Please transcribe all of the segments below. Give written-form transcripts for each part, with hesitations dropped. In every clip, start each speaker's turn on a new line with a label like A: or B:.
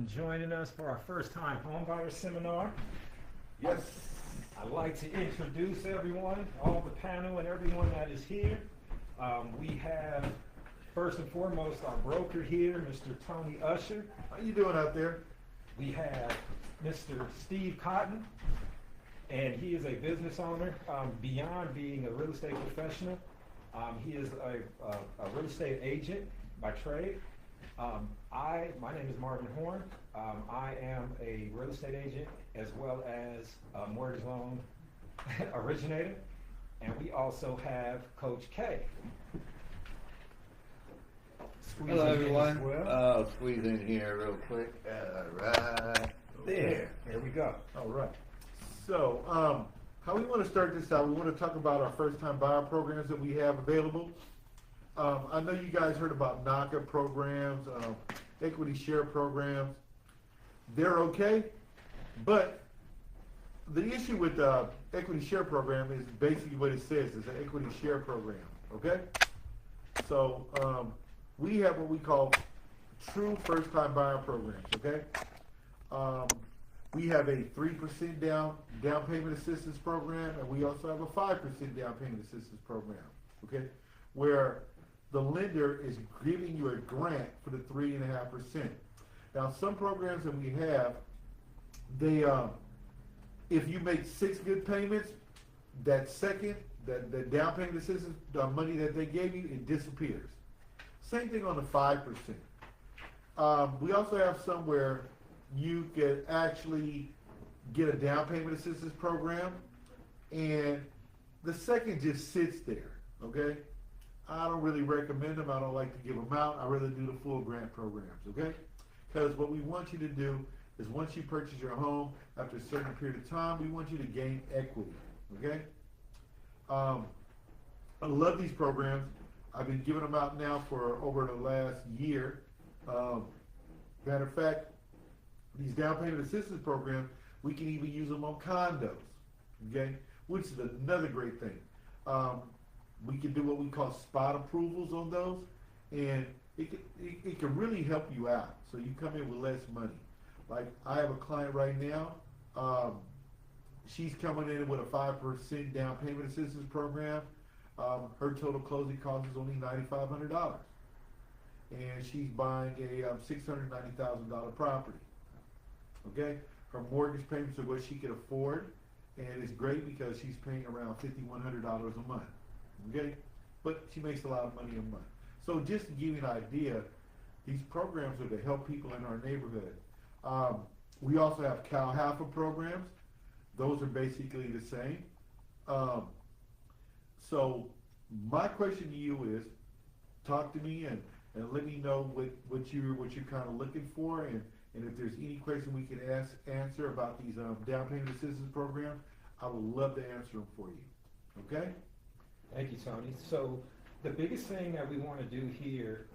A: and joining us for our first time homebuyer seminar.
B: Yes.
A: I'd like to introduce everyone, all the panel and everyone that is here. We have, first and foremost, our broker here, Mr. Tony Usher.
B: How you doing out there?
A: We have Mr. Steve Cotton, and he is a business owner. Beyond being a real estate professional, he is a real estate agent by trade. My name is Marvin Horn. I am a real estate agent as well as a mortgage loan originator. And we also have Coach K.
C: Hello, everyone.
A: Well.
C: I'll squeeze in here real quick. Right there.
A: There we go.
B: All right. So, how we want to start this out, we want to talk about our first-time buyer programs that we have available. I know you guys heard about NACA programs, equity share programs. They're okay, but the issue with the equity share program is basically what it says. It's an equity share program, okay? So, we have what we call true first-time buyer programs, okay? We have a 3% down payment assistance program, and we also have a 5% down payment assistance program, okay? Where the lender is giving you a grant for the 3.5%. Now, some programs that we have, they, if you make 6 good payments, that down payment assistance, the money that they gave you, it disappears. Same thing on the 5%. We also have some where you can actually get a down payment assistance program, and the second just sits there, okay? I don't really recommend them. I don't like to give them out. I rather do the full grant programs, okay? Because what we want you to do is once you purchase your home, after a certain period of time, we want you to gain equity, okay? I love these programs. I've been giving them out now for over the last year. Matter of fact, these down payment assistance programs, we can even use them on condos, okay? Which is another great thing. We can do what we call spot approvals on those, and it can really help you out. So you come in with less money. Like I have a client right now, she's coming in with a 5% down payment assistance program. Her total closing cost is only $9,500. And she's buying a $690,000 property. Okay? Her mortgage payments are what she can afford, and it's great because she's paying around $5,100 a month. Okay? But she makes a lot of money a month. So just to give you an idea, these programs are to help people in our neighborhood. We also have Caliup programs. Those are basically the same. So my question to you is, talk to me and let me know what you're kind of looking for, and if there's any question we can answer about these down payment assistance programs, I would love to answer them for you. Okay?
A: Thank you, Tony. So the biggest thing that we want to do here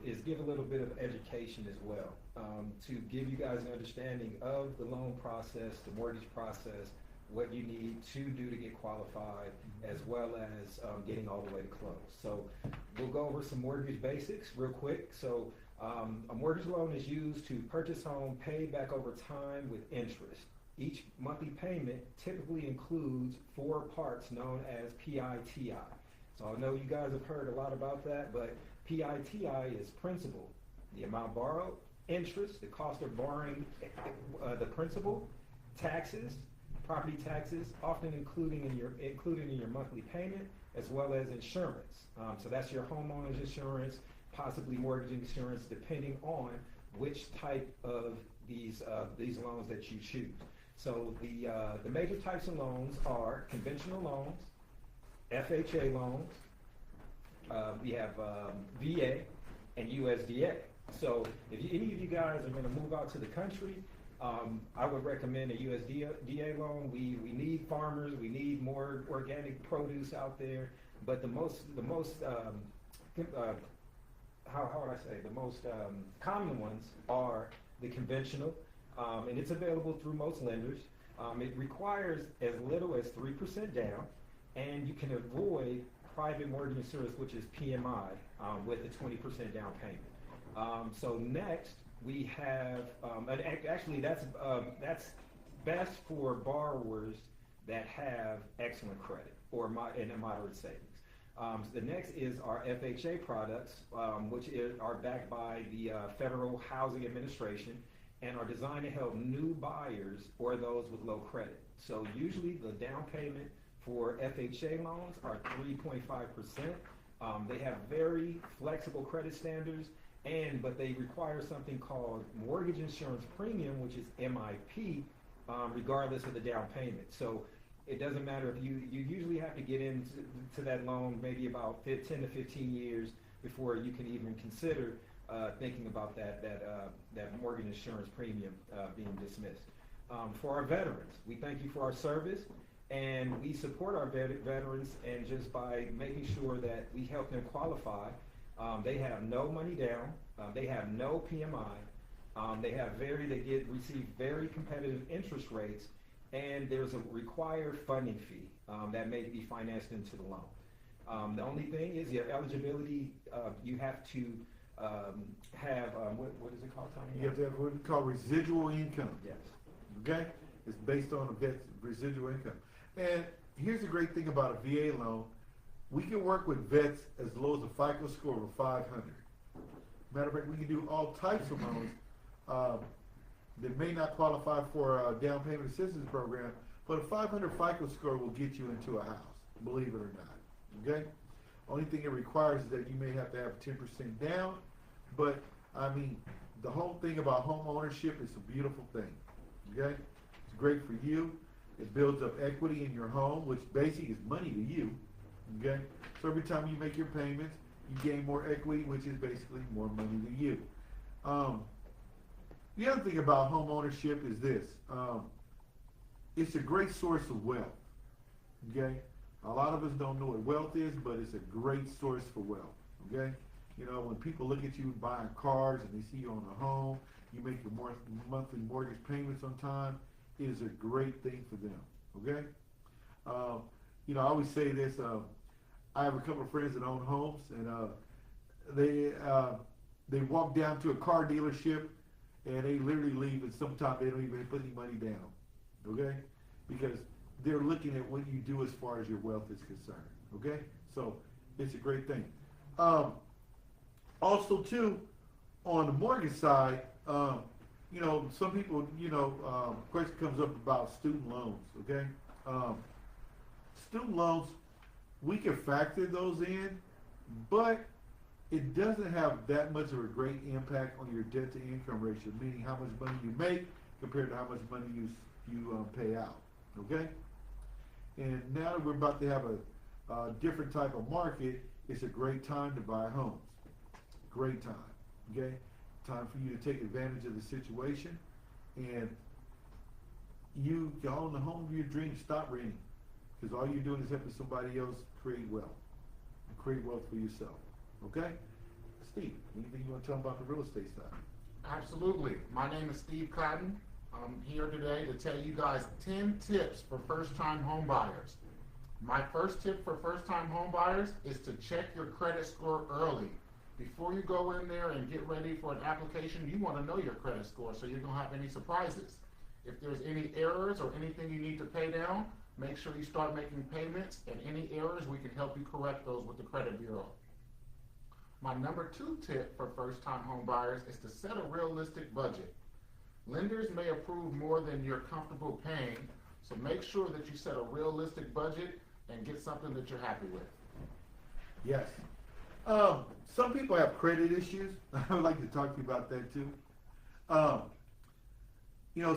A: is give a little bit of education as well, to give you guys an understanding of the loan process, the mortgage process, what you need to do to get qualified, as well as getting all the way to close. So we'll go over some mortgage basics real quick. So a mortgage loan is used to purchase home paid back over time with interest. Each monthly payment typically includes 4 parts known as PITI. So I know you guys have heard a lot about that, but PITI is principal, the amount borrowed, interest, the cost of borrowing the principal, taxes, property taxes, often included in your monthly payment, as well as insurance. So that's your homeowner's insurance, possibly mortgage insurance, depending on which type of these loans that you choose. So the major types of loans are conventional loans, FHA loans, we have VA, and USDA. So if any of you guys are going to move out to the country, I would recommend a USDA loan. We need farmers, we need more organic produce out there, but the most common ones are the conventional, and it's available through most lenders. It requires as little as 3% down, and you can avoid private mortgage insurance, which is PMI, with a 20% down payment. So next, we have, actually that's best for borrowers that have excellent credit or and a moderate savings. The next is our FHA products, which are backed by the Federal Housing Administration and are designed to help new buyers or those with low credit. So usually the down payment for FHA loans are 3.5%. They have very flexible credit standards, but they require something called mortgage insurance premium, which is MIP, regardless of the down payment. So it doesn't matter if you usually have to get into that loan maybe about 10 to 15 years before you can even consider thinking about that mortgage insurance premium being dismissed. For our veterans, we thank you for our service, and we support our veterans, and just by making sure that we help them qualify. They have no money down, they have no PMI, they receive very competitive interest rates, and there's a required funding fee that may be financed into the loan. The only thing is your eligibility, you have to have, what is it called, Tommy?
B: You have to have what we call residual income.
A: Yes.
B: Okay? It's based on a vet's residual income. And here's the great thing about a VA loan. We can work with vets as low as a FICO score of 500. Matter of fact, we can do all types of loans that may not qualify for a down payment assistance program, but a 500 FICO score will get you into a house, believe it or not. Okay? Only thing it requires is that you may have to have 10% down, but I mean, the whole thing about home ownership is a beautiful thing. Okay? It's great for you. It builds up equity in your home, which basically is money to you. Okay? So every time you make your payments, you gain more equity, which is basically more money to you. The other thing about home ownership is this. It's a great source of wealth. Okay? A lot of us don't know what wealth is, but it's a great source for wealth. Okay? You know, when people look at you buying cars and they see you own a home, you make your monthly mortgage payments on time, it is a great thing for them. Okay? You know, I always say this. I have a couple of friends that own homes, and they walk down to a car dealership, and they literally leave, and sometimes they don't even put any money down. Okay? Because they're looking at what you do as far as your wealth is concerned. Okay? So it's a great thing. Also, too, on the mortgage side, you know, some people, question comes up about student loans. Okay? Student loans, we can factor those in, but it doesn't have that much of a great impact on your debt to income ratio, meaning how much money you make compared to how much money you pay out. Okay? And now that we're about to have a different type of market, it's a great time to buy homes. Great time. Okay? Time for you to take advantage of the situation, and you own the home of your dreams. Stop renting, because all you're doing is helping somebody else create wealth, and create wealth for yourself. Okay? Steve, anything you want to tell them about the real estate side?
D: Absolutely. My name is Steve Cotton. I'm here today to tell you guys 10 tips for first-time home buyers. My first tip for first-time home buyers is to check your credit score early. Before you go in there and get ready for an application, you want to know your credit score so you don't have any surprises. If there's any errors or anything you need to pay down, make sure you start making payments, and any errors, we can help you correct those with the credit bureau. My number 2 tip for first-time home buyers is to set a realistic budget. Lenders may approve more than you're comfortable paying, so make sure that you set a realistic budget and get something that you're happy with.
B: Yes. Some people have credit issues. I would like to talk to you about that too.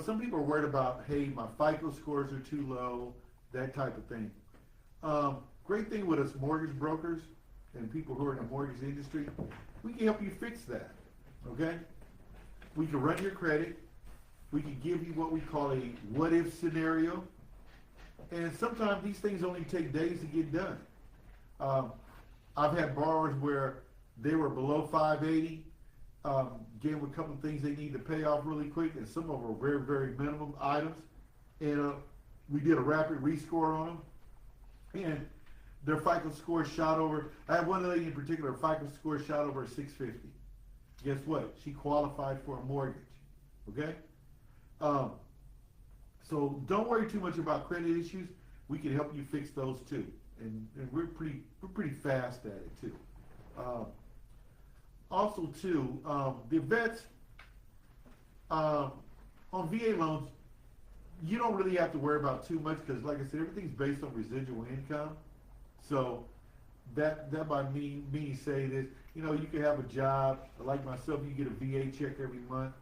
B: Some people are worried about, hey, my FICO scores are too low, that type of thing. Great thing with us mortgage brokers and people who are in the mortgage industry, we can help you fix that, okay? We can run your credit. We can give you what we call a what-if scenario. And sometimes these things only take days to get done. I've had borrowers where they were below 580, gave them a couple of things they need to pay off really quick, and some of them were very, very minimum items. And we did a rapid rescore on them, and their FICO score shot over. I had one lady in particular, FICO score shot over 650. guess what? She qualified for a mortgage. Okay? So don't worry too much about credit issues. We can help you fix those too. And we're pretty fast at it too. Also too, the vets, on VA loans, you don't really have to worry about too much because, like I said, everything's based on residual income. So that by me saying this, you know, you can have a job, like myself, you get a VA check every month.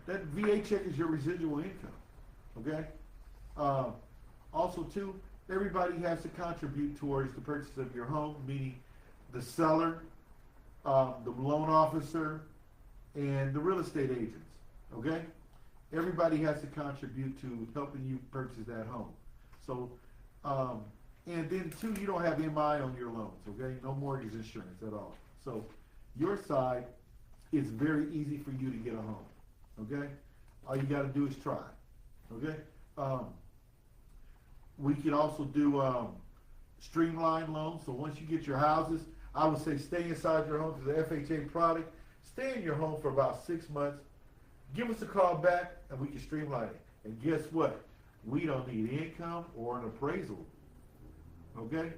B: That VA check is your residual income, okay? Also too, everybody has to contribute towards the purchase of your home, meaning the seller, the loan officer, and the real estate agents, okay? Everybody has to contribute to helping you purchase that home. So, and then too, you don't have MI on your loans, okay? No mortgage insurance at all. So your side, it's very easy for you to get a home, okay? All you gotta do is try, okay? We can also do streamlined loans. So once you get your houses, I would say stay inside your home because the FHA product, stay in your home for about 6 months. Give us a call back and we can streamline it. And guess what? We don't need income or an appraisal, okay?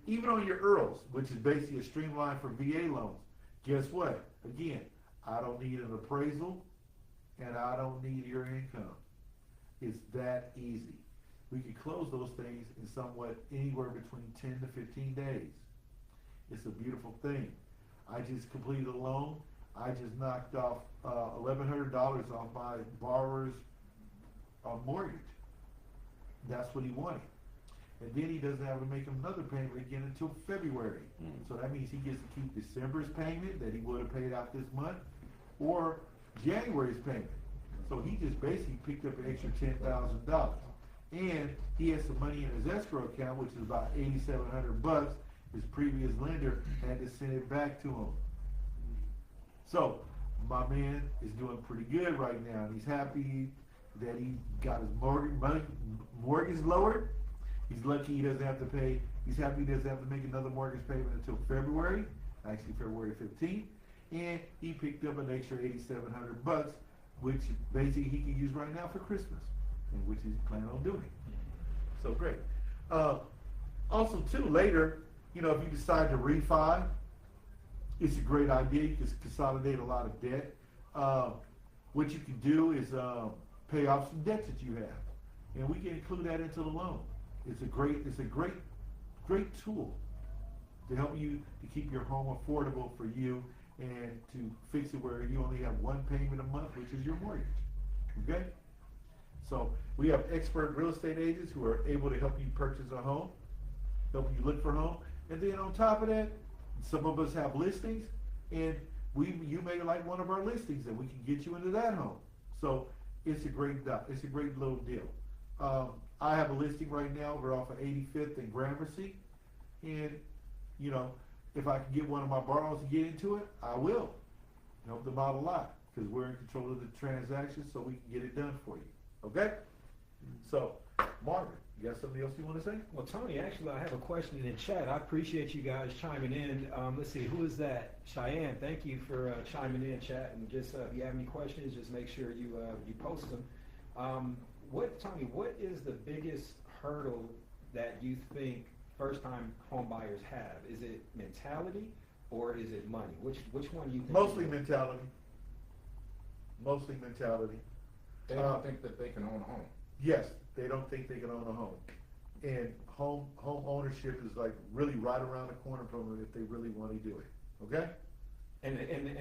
B: Even on your EARLs, which is basically a streamline for VA loans, guess what? Again, I don't need an appraisal and I don't need your income. It's that easy. We can close those things in somewhat anywhere between 10 to 15 days. It's a beautiful thing. I just completed a loan. I just knocked off $1,100 off my borrower's mortgage. That's what he wanted. And then he doesn't have to make another payment again until February. So that means he gets to keep December's payment that he would have paid out this month or January's payment. So he just basically picked up an extra $10,000. And he has some money in his escrow account, which is about $8,700. His previous lender had to send it back to him. So my man is doing pretty good right now. And he's happy that he got his mortgage lowered. He's lucky he doesn't have to pay. He's happy he doesn't have to make another mortgage payment until February, actually February 15th. And he picked up an extra $8,700, which basically he can use right now for Christmas, and which he's planning on doing. So great. Also too, later, you know, if you decide to refi, it's a great idea. You can consolidate a lot of debt. What you can do is pay off some debts that you have, and we can include that into the loan. It's a great tool to help you to keep your home affordable for you and to fix it where you only have one payment a month, which is your mortgage. Okay? So we have expert real estate agents who are able to help you purchase a home, help you look for a home, and then on top of that, some of us have listings, and you may like one of our listings, and we can get you into that home. So it's a great little deal. I have a listing right now. We're off of 85th and Gramercy, and you know, if I can get one of my borrowers to get into it, I will help them out a lot because we're in control of the transaction, so we can get it done for you. Okay? So, Marvin, you got something else you want to say?
A: Well, Tony, actually, I have a question in chat. I appreciate you guys chiming in. Let's see, who is that? Cheyenne, thank you for chiming in, chat. And just if you have any questions, just make sure you post them. Tony, what is the biggest hurdle that you think first-time home buyers have? Is it mentality or is it money? Which one do you think?
B: Mostly mentality. Mostly mentality.
D: They don't think that they can own a home.
B: Yes, they don't think they can own a home. And home ownership is like really right around the corner from them if they really want to do it. Okay?
A: And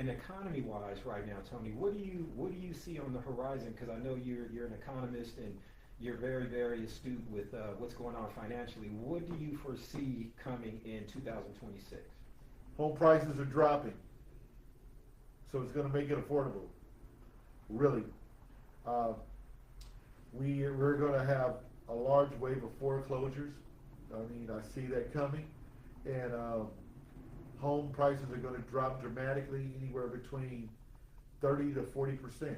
A: economy-wise right now, Tony, what do you see on the horizon? Because I know you're an economist and you're very, very astute with what's going on financially. What do you foresee coming in 2026?
B: Home prices are dropping, so it's going to make it affordable. Really, we're going to have a large wave of foreclosures. I mean, I see that coming, and home prices are going to drop dramatically, anywhere between 30 to 40%.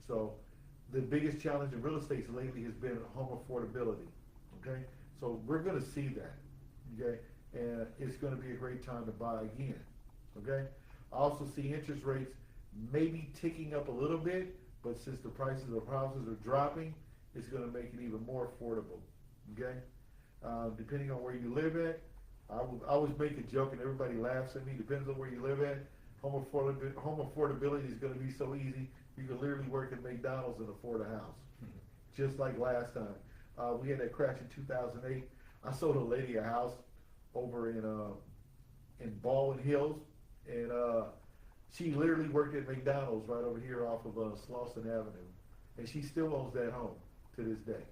B: So the biggest challenge in real estate lately has been home affordability. Okay, so we're going to see that. Okay, and it's going to be a great time to buy again. Okay, I also see interest rates maybe ticking up a little bit, but since the prices of houses are dropping, it's gonna make it even more affordable, okay? Depending on where you live at, I always make a joke and everybody laughs at me, depends on where you live at. Home affordability is gonna be so easy, you can literally work at McDonald's and afford a house. Just like last time. We had that crash in 2008. I sold a lady a house over in Baldwin Hills, and she literally worked at McDonald's right over here off of Slauson Avenue, and she still owns that home to this day.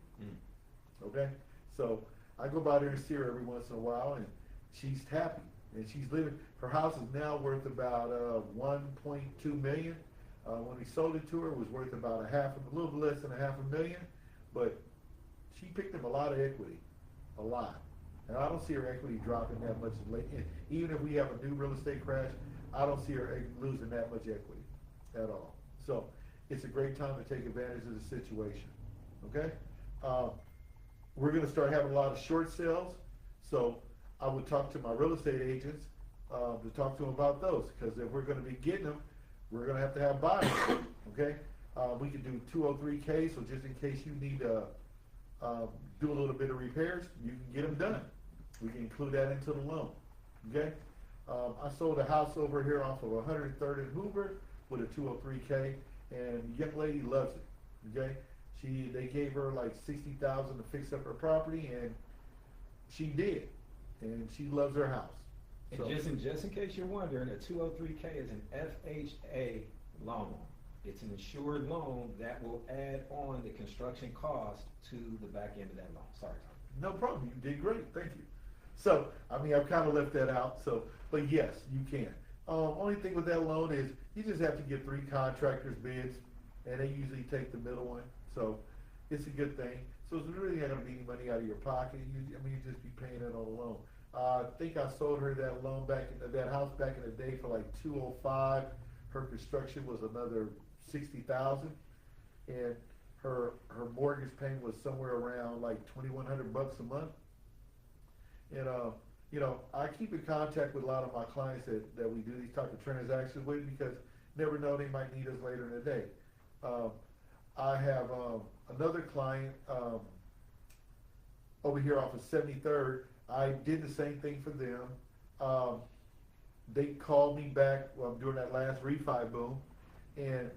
B: Okay, so I go by there and see her every once in a while, and she's happy, and she's living. Her house is now worth about 1.2 million. When we sold it to her, it was worth about a little less than $500,000, but she picked up a lot of equity, a lot. And I don't see her equity dropping that much late. Even if we have a new real estate crash, I don't see her losing that much equity at all. So it's a great time to take advantage of the situation, okay? We're gonna start having a lot of short sales, so I would talk to my real estate agents to talk to them about those, because if we're gonna be getting them, we're gonna have to have buyers, okay? We can do 203K, so just in case you need to do a little bit of repairs, you can get them done. We can include that into the loan, okay? I sold a house over here off of 103rd and Hoover with a 203K, and the young lady loves it, okay? They gave her like $60,000 to fix up her property, and she did, and she loves her house.
A: And
B: So-
A: just in case you're wondering, a 203K is an FHA loan. It's an insured loan that will add on the construction cost to the back end of that loan. Sorry, Tom.
B: No problem, you did great, thank you. So, I mean, I've kind of left that out, so, but yes, you can. Only thing with that loan is, you just have to get 3 contractors' bids, and they usually take the middle one, so it's a good thing. So it's really not gonna be any money out of your pocket, you just be paying it on the loan. I think I sold her that loan that house back in the day for like 205. Her construction was another 60,000, and her mortgage payment was somewhere around like $2,100 a month. And you know, I keep in contact with a lot of my clients that we do these type of transactions with, because never know, they might need us later in the day. I have another client over here off of 73rd. I did the same thing for them. They called me back during that last refi boom, and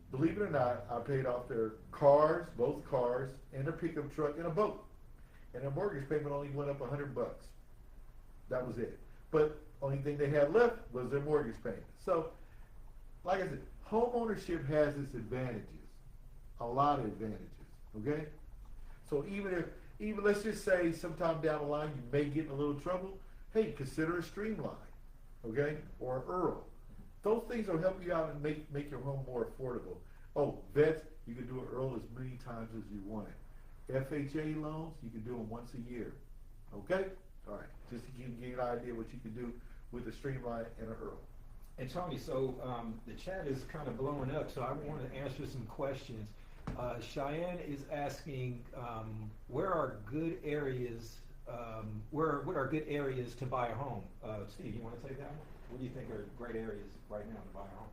B: believe it or not, I paid off their cars, both cars, and their pickup truck, and a boat. And their mortgage payment only went up $100. That was it. But only thing they had left was their mortgage payment. So, like I said, home ownership has its advantages, a lot of advantages. Okay. So even let's just say sometime down the line you may get in a little trouble, hey, consider a Streamline, okay, or an Earl. Those things will help you out and make your home more affordable. Oh, vets, you can do an Earl as many times as you want it. FHA loans, you can do them once a year. Okay? All right. Just to give you an idea what you can do with a Streamline and an Earl.
A: And Tony, so the chat is kind of blowing up, so I want to answer some questions. Cheyenne is asking, where are good areas? What are good areas to buy a home? Steve, you want to take that one? What do you think are great areas right now to buy a home?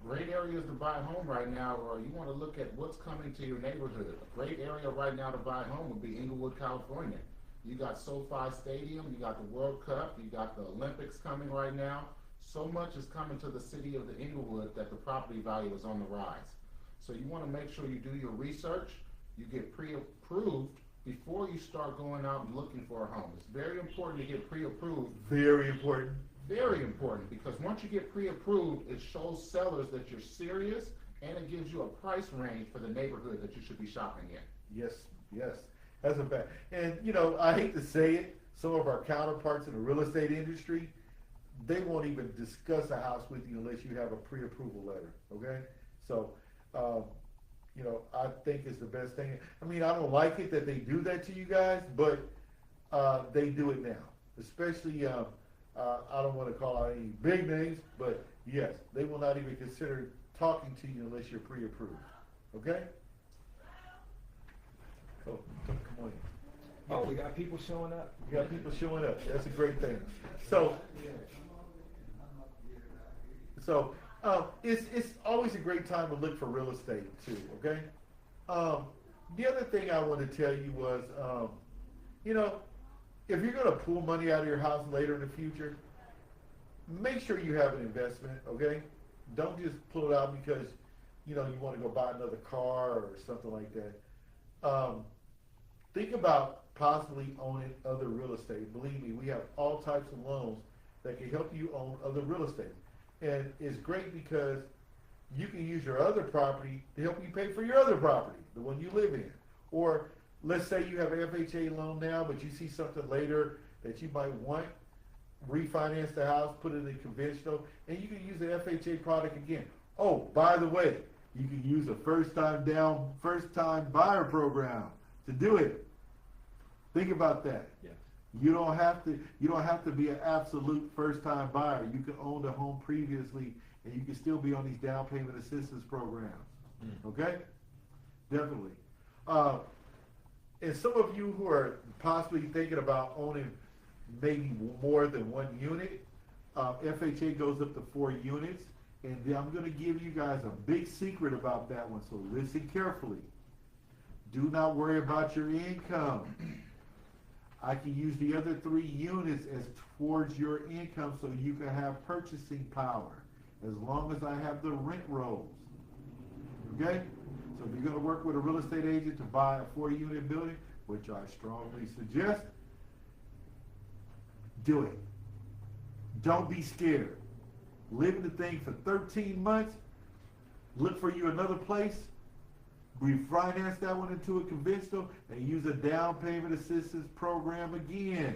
D: Great areas to buy a home right now, or you want to look at what's coming to your neighborhood. A great area right now to buy a home would be Inglewood, California. You got SoFi Stadium, you got the World Cup, you got the Olympics coming right now. So much is coming to the city of the Inglewood that the property value is on the rise. So you want to make sure you do your research, you get pre-approved before you start going out and looking for a home. It's very important to get pre-approved.
B: Very important.
D: Very important, because once you get pre-approved, it shows sellers that you're serious, and it gives you a price range for the neighborhood that you should be shopping in.
B: Yes, yes. That's a fact. And, you know, I hate to say it, some of our counterparts in the real estate industry, they won't even discuss a house with you unless you have a pre-approval letter, okay? So, you know, I think it's the best thing. I mean, I don't like it that they do that to you guys, but they do it now. Especially, I don't want to call out any big names, but yes, they will not even consider talking to you unless you're pre-approved, okay? So, come on in.
A: Oh, we got people showing up.
B: We got people showing up. That's a great thing. So, So it's always a great time to look for real estate too. Okay. The other thing I want to tell you was, you know, if you're going to pull money out of your house later in the future, make sure you have an investment. Okay. Don't just pull it out because you want to go buy another car or something like that. Think about possibly owning other real estate. Believe me, we have all types of loans that can help you own other real estate. And it's great because you can use your other property to help you pay for your other property, the one you live in. Or let's say you have an FHA loan now, but you see something later that you might want, refinance the house, put it in conventional, and you can use the FHA product again. Oh, by the way, you can use a first time buyer program to do it. Think about that.
A: Yes.
B: You don't have to be an absolute first time buyer. You can own the home previously and you can still be on these down payment assistance programs. Okay? Definitely. And some of you who are possibly thinking about owning maybe more than one unit, FHA goes up to 4 units. And then I'm going to give you guys a big secret about that one, so listen carefully. Do not worry about your income. I can use the other 3 units as towards your income so you can have purchasing power as long as I have the rent rolls. Okay? So if you're going to work with a real estate agent to buy a 4-unit building, which I strongly suggest, do it. Don't be scared. Live in the thing for 13 months, look for you another place, refinance that one into a conventional, and use a down payment assistance program again.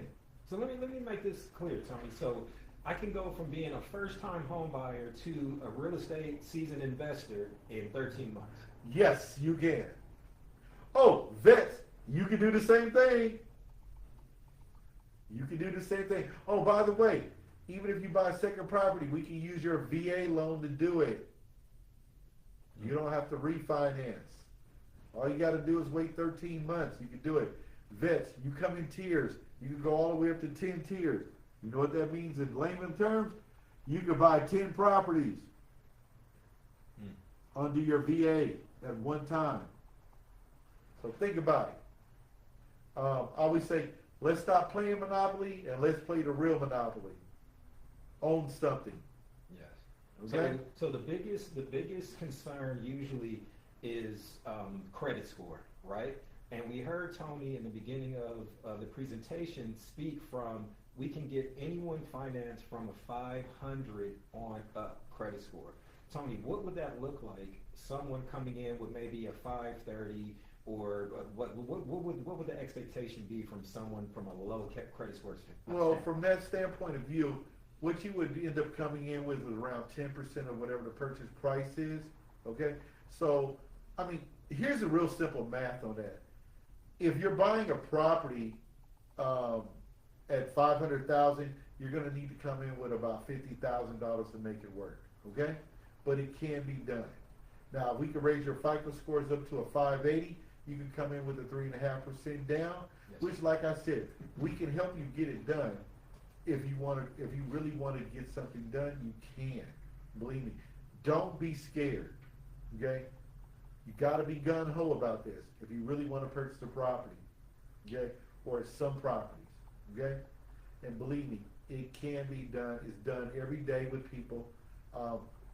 A: So let me make this clear, Tony. So I can go from being a first-time home buyer to a real estate seasoned investor in 13 months.
B: Yes, you can. Oh, vets, you can do the same thing. You can do the same thing. Oh, by the way, even if you buy a second property, we can use your VA loan to do it. You don't have to refinance. All you got to do is wait 13 months. You can do it. Vets, you come in tiers. You can go all the way up to 10 tiers. You know what that means in layman terms? You can buy 10 properties under your VA at one time. So think about it. I always say, let's stop playing Monopoly and let's play the real Monopoly. Own something.
A: Yes.
B: Okay?
A: So the biggest concern usually is credit score, right? And we heard Tony in the beginning of the presentation speak from, we can get anyone financed from a 500 on up credit score. Tony, what would that look like? Someone coming in with maybe a 530, or what would the expectation be from someone from a low credit score?
B: Well, from that standpoint of view, what you would end up coming in with is around 10% of whatever the purchase price is. Okay? So, I mean, here's a real simple math on that. If you're buying a property at $500,000, you're going to need to come in with about $50,000 to make it work. Okay? But it can be done. Now, if we can raise your FICO scores up to a 580, you can come in with a 3.5% down, which, like I said, we can help you get it done. If you really want to get something done, you can. Believe me. Don't be scared. Okay? You got to be gung-ho about this if you really want to purchase a property. Okay? Or some properties. Okay? And believe me, it can be done. It's done every day with people.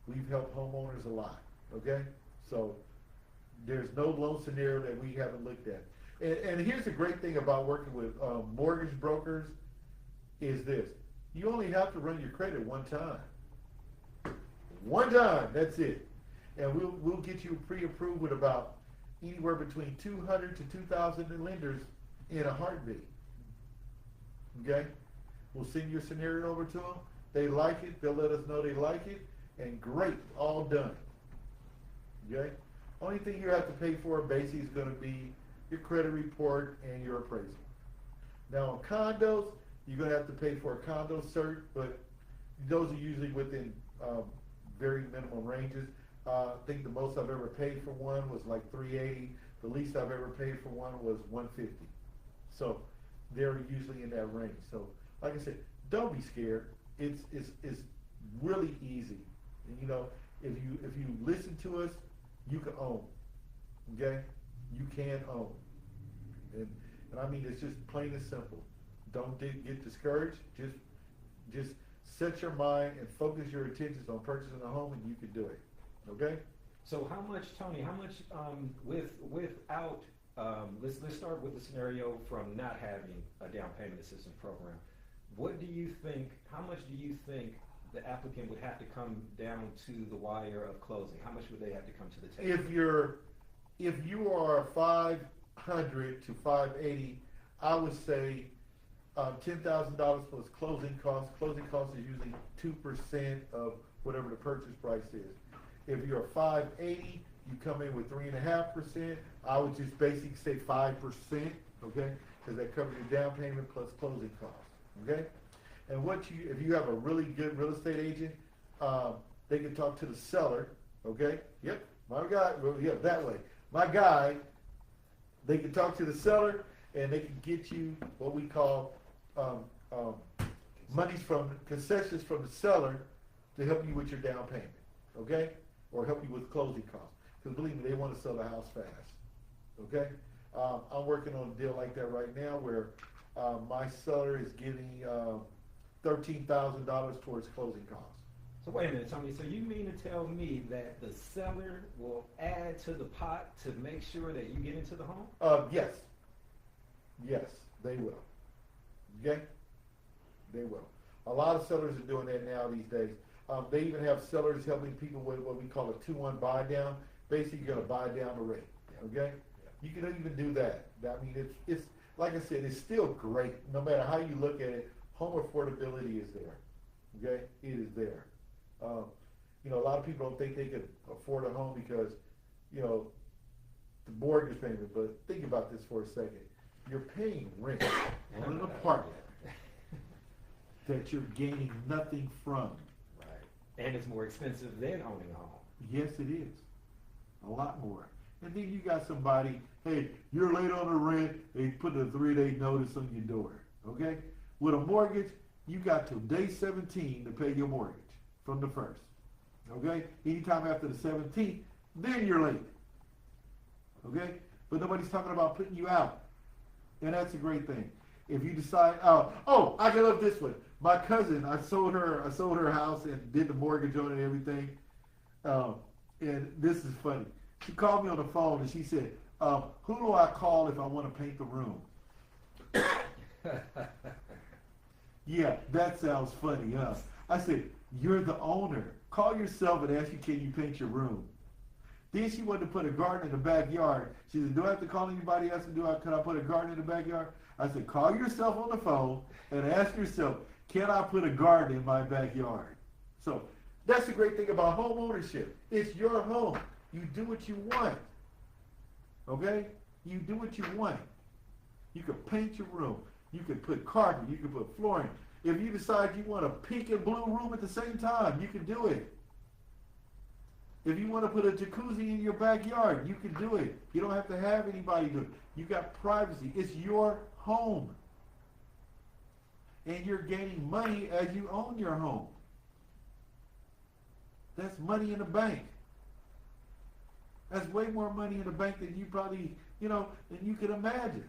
B: We've helped homeowners a lot. Okay? So there's no loan scenario that we haven't looked at. And here's the great thing about working with mortgage brokers is this. You only have to run your credit one time. One time, that's it. And we'll get you pre-approved with about anywhere between 200 to 2,000 lenders in a heartbeat. Okay? We'll send your scenario over to them. They like it. They'll let us know they like it. And great, all done. Okay? Only thing you have to pay for basically is going to be your credit report and your appraisal. Now on condos, you're going to have to pay for a condo cert, but those are usually within very minimum ranges. I think the most I've ever paid for one was like $380. The least I've ever paid for one was $150. So they're usually in that range. So like I said, don't be scared. It's really easy. And, you know, if you listen to us, you can own. Okay? You can own. And I mean, it's just plain and simple. Don't get discouraged. Just set your mind and focus your attentions on purchasing a home, and you can do it. Okay?
A: So how much, Tony, without, let's start with the scenario from not having a down payment assistance program. What do you think, how much do you think the applicant would have to come down to the wire of closing? How much would they have to come to the table?
B: If you are 500 to 580, I would say $10,000 plus closing costs. Closing costs is usually 2% of whatever the purchase price is. If you're 580, you come in with 3.5%. I would just basically say 5%, okay? Because that covers your down payment plus closing costs, okay? And if you have a really good real estate agent, they can talk to the seller, okay? Yep, my guy, well, yeah, that way. My guy, they can talk to the seller, and they can get you what we call concessions from the seller to help you with your down payment, okay? Or help you with closing costs. Because believe me, they want to sell the house fast, okay? I'm working on a deal like that right now where my seller is getting $13,000 towards closing costs.
A: So wait a minute, Tony, so you mean to tell me that the seller will add to the pot to make sure that you get into the home?
B: Yes. Yes, they will. Okay? They will. A lot of sellers are doing that now these days. They even have sellers helping people with what we call a 2-1 buy down. Basically, you're going to buy down the rate. Okay? You can even do that. I mean, it's like I said, it's still great. No matter how you look at it, home affordability is there. Okay? It is there. You know, a lot of people don't think they could afford a home because, you know, the mortgage payment. But think about this for a second. You're paying rent on an apartment that you're gaining nothing from.
A: Right. And it's more expensive than owning a home.
B: Yes, it is. A lot more. And then you got somebody, hey, you're late on the rent, they put a 3-day notice on your door. Okay? With a mortgage, you got till day 17 to pay your mortgage from the first. Okay? Anytime after the 17th, then you're late. Okay? But nobody's talking about putting you out. And that's a great thing. If you decide, I can love this one. My cousin, I sold her house and did the mortgage on it and everything. And this is funny. She called me on the phone and she said, who do I call if I want to paint the room? Yeah, that sounds funny, huh? I said, you're the owner. Call yourself and ask you, can you paint your room? Then she wanted to put a garden in the backyard. She said, do I have to call anybody else? Can I put a garden in the backyard? I said, call yourself on the phone and ask yourself, can I put a garden in my backyard? So that's the great thing about home ownership. It's your home. You do what you want. Okay? You do what you want. You can paint your room. You can put carpet. You can put flooring. If you decide you want a pink and blue room at the same time, you can do it. If you want to put a jacuzzi in your backyard, you can do it. You don't have to have anybody do it. You got privacy. It's your home. And you're gaining money as you own your home. That's money in the bank. That's way more money in the bank than you probably, than you can imagine.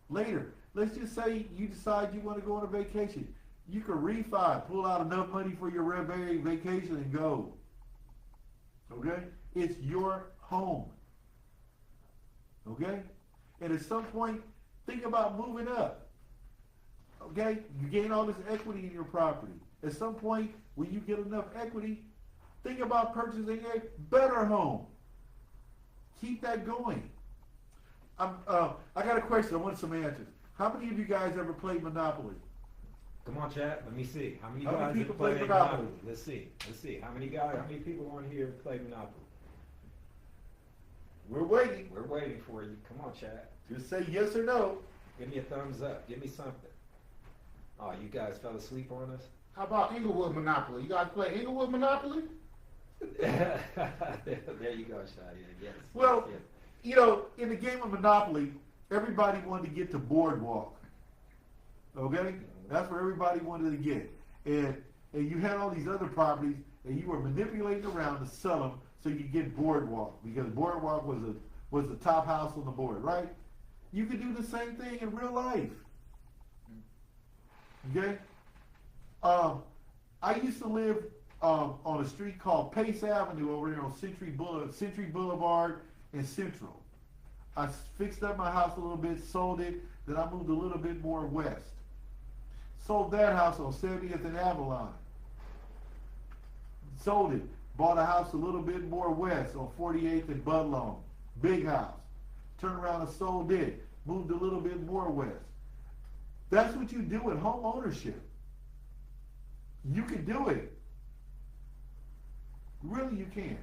B: Later, let's just say you decide you want to go on a vacation. You can refi, pull out enough money for your vacation and go. Okay? It's your home. Okay? And at some point, think about moving up. Okay? You gain all this equity in your property. At some point, when you get enough equity, think about purchasing a better home. Keep that going. I got a question. I want some answers. How many of you guys ever played Monopoly?
A: Come on, chat. Let me see. How many
B: How many
A: guys
B: people
A: have played
B: play Monopoly?
A: Let's see. How many people on here play Monopoly?
B: We're waiting.
A: We're waiting for you. Come on, chat.
B: Just say yes or no.
A: Give me a thumbs up. Give me something. Oh, you guys fell asleep on us?
D: How about Inglewood Monopoly? You guys play Inglewood Monopoly?
A: There you go, Shia. Yes.
B: Well,
A: yes.
B: In the game of Monopoly, everybody wanted to get to Boardwalk. Okay? That's where everybody wanted to get. And you had all these other properties, and you were manipulating around to sell them so you could get Boardwalk, because Boardwalk was the top house on the board, right? You could do the same thing in real life. Okay? I used to live on a street called Pace Avenue over there on Century Boulevard and Central. I fixed up my house a little bit, sold it, then I moved a little bit more west. Sold that house on 70th and Avalon. Sold it. Bought a house a little bit more west on 48th and Budlong. Big house. Turned around and sold it. Moved a little bit more west. That's what you do in home ownership. You can do it. Really, you can.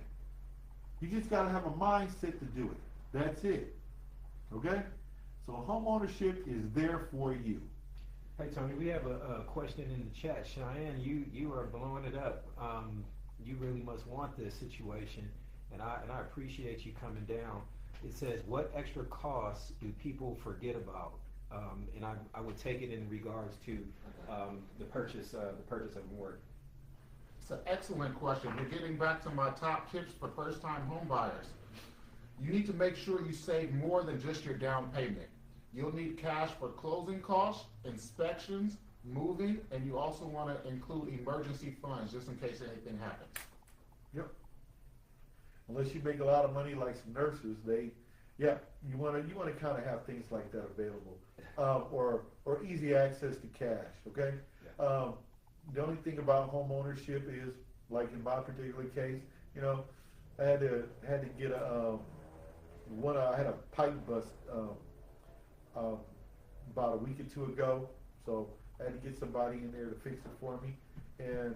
B: You just got to have a mindset to do it. That's it. Okay? So home ownership is there for you.
A: Hey Tony, we have a question in the chat. Cheyenne, you are blowing it up. You really must want this situation, and I appreciate you coming down. It says, what extra costs do people forget about? And I would take it in regards to the purchase of a mortgage.
D: It's an excellent question. We're getting back to my top tips for first-time home buyers. You need to make sure you save more than just your down payment. You'll need cash for closing costs, inspections, moving, and you also want to include emergency funds just in case anything happens.
B: Yep. Unless you make a lot of money like some nurses, you want to kind of have things like that available, or easy access to cash. Okay.
A: Yeah.
B: The only thing about home ownership is, like in my particular case, I had to get I had a pipe bust about a week or two ago, so I had to get somebody in there to fix it for me, and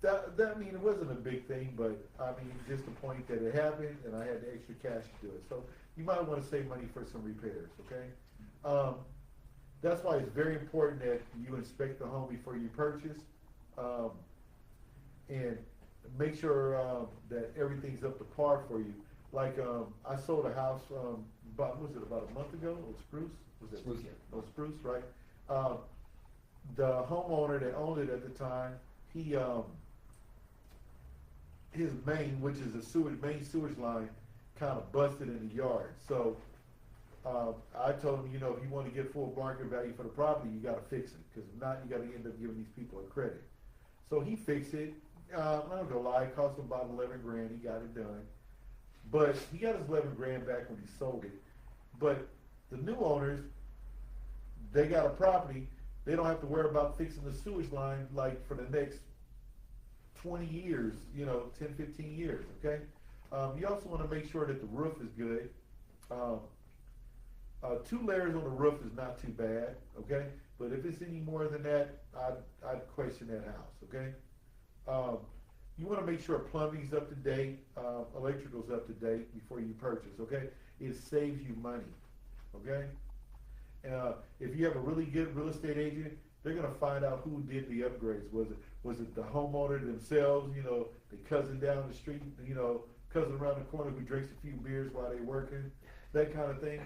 B: that I mean, it wasn't a big thing, but I mean, just the point that it happened, and I had the extra cash to do it. So you might want to save money for some repairs. Okay. That's why it's very important that you inspect the home before you purchase, and make sure that everything's up to par for you. Like I sold a house about a month ago? Old Spruce? Was it
A: Spruce, yeah.
B: Old Spruce, right? The homeowner that owned it at the time, his main, which is a main sewage line, kind of busted in the yard. So I told him, if you want to get full market value for the property, you got to fix it, because if not, you got to end up giving these people a credit. So he fixed it. I'm not gonna lie, it cost him about 11 grand. He got it done, but he got his 11 grand back when he sold it. But the new owners, they got a property. They don't have to worry about fixing the sewage line like for the next 20 years, 10, 15 years. Okay. You also want to make sure that the roof is good. 2 layers on the roof is not too bad, okay? But if it's any more than that, I'd question that house, okay? You want to make sure plumbing's up to date, electrical's up to date before you purchase, okay? It saves you money, okay? If you have a really good real estate agent, they're going to find out who did the upgrades. Was it the homeowner themselves, the cousin down the street, cousin around the corner who drinks a few beers while they're working, that kind of thing?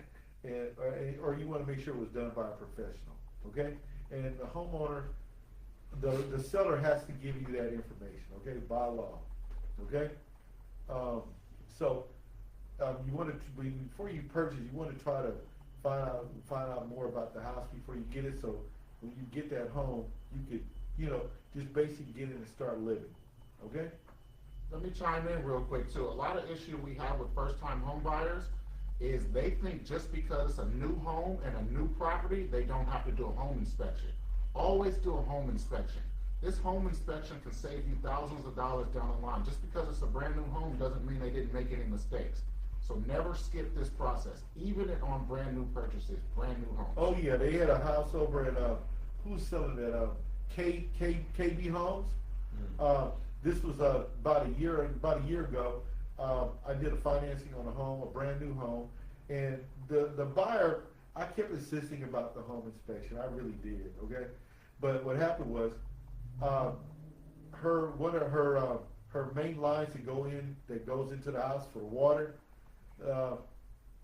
B: Or you want to make sure it was done by a professional, okay? And the homeowner, the seller has to give you that information, okay, by law, okay? You want to, before you purchase, you want to try to find out more about the house before you get it, so when you get that home, you could, just basically get in and start living, okay?
D: Let me chime in real quick too. A lot of issue we have with first-time home buyers is they think just because it's a new home and a new property, they don't have to do a home inspection. Always do a home inspection. This home inspection can save you thousands of dollars down the line. Just because it's a brand new home doesn't mean they didn't make any mistakes. So never skip this process, even on brand new purchases, brand new homes.
B: Oh yeah, they had a house over at who's selling that? KB Homes. This was about a year ago. I did a financing on a home, a brand new home, and the buyer, I kept insisting about the home inspection. I really did, okay? But what happened was, one of her main lines that goes into the house for water,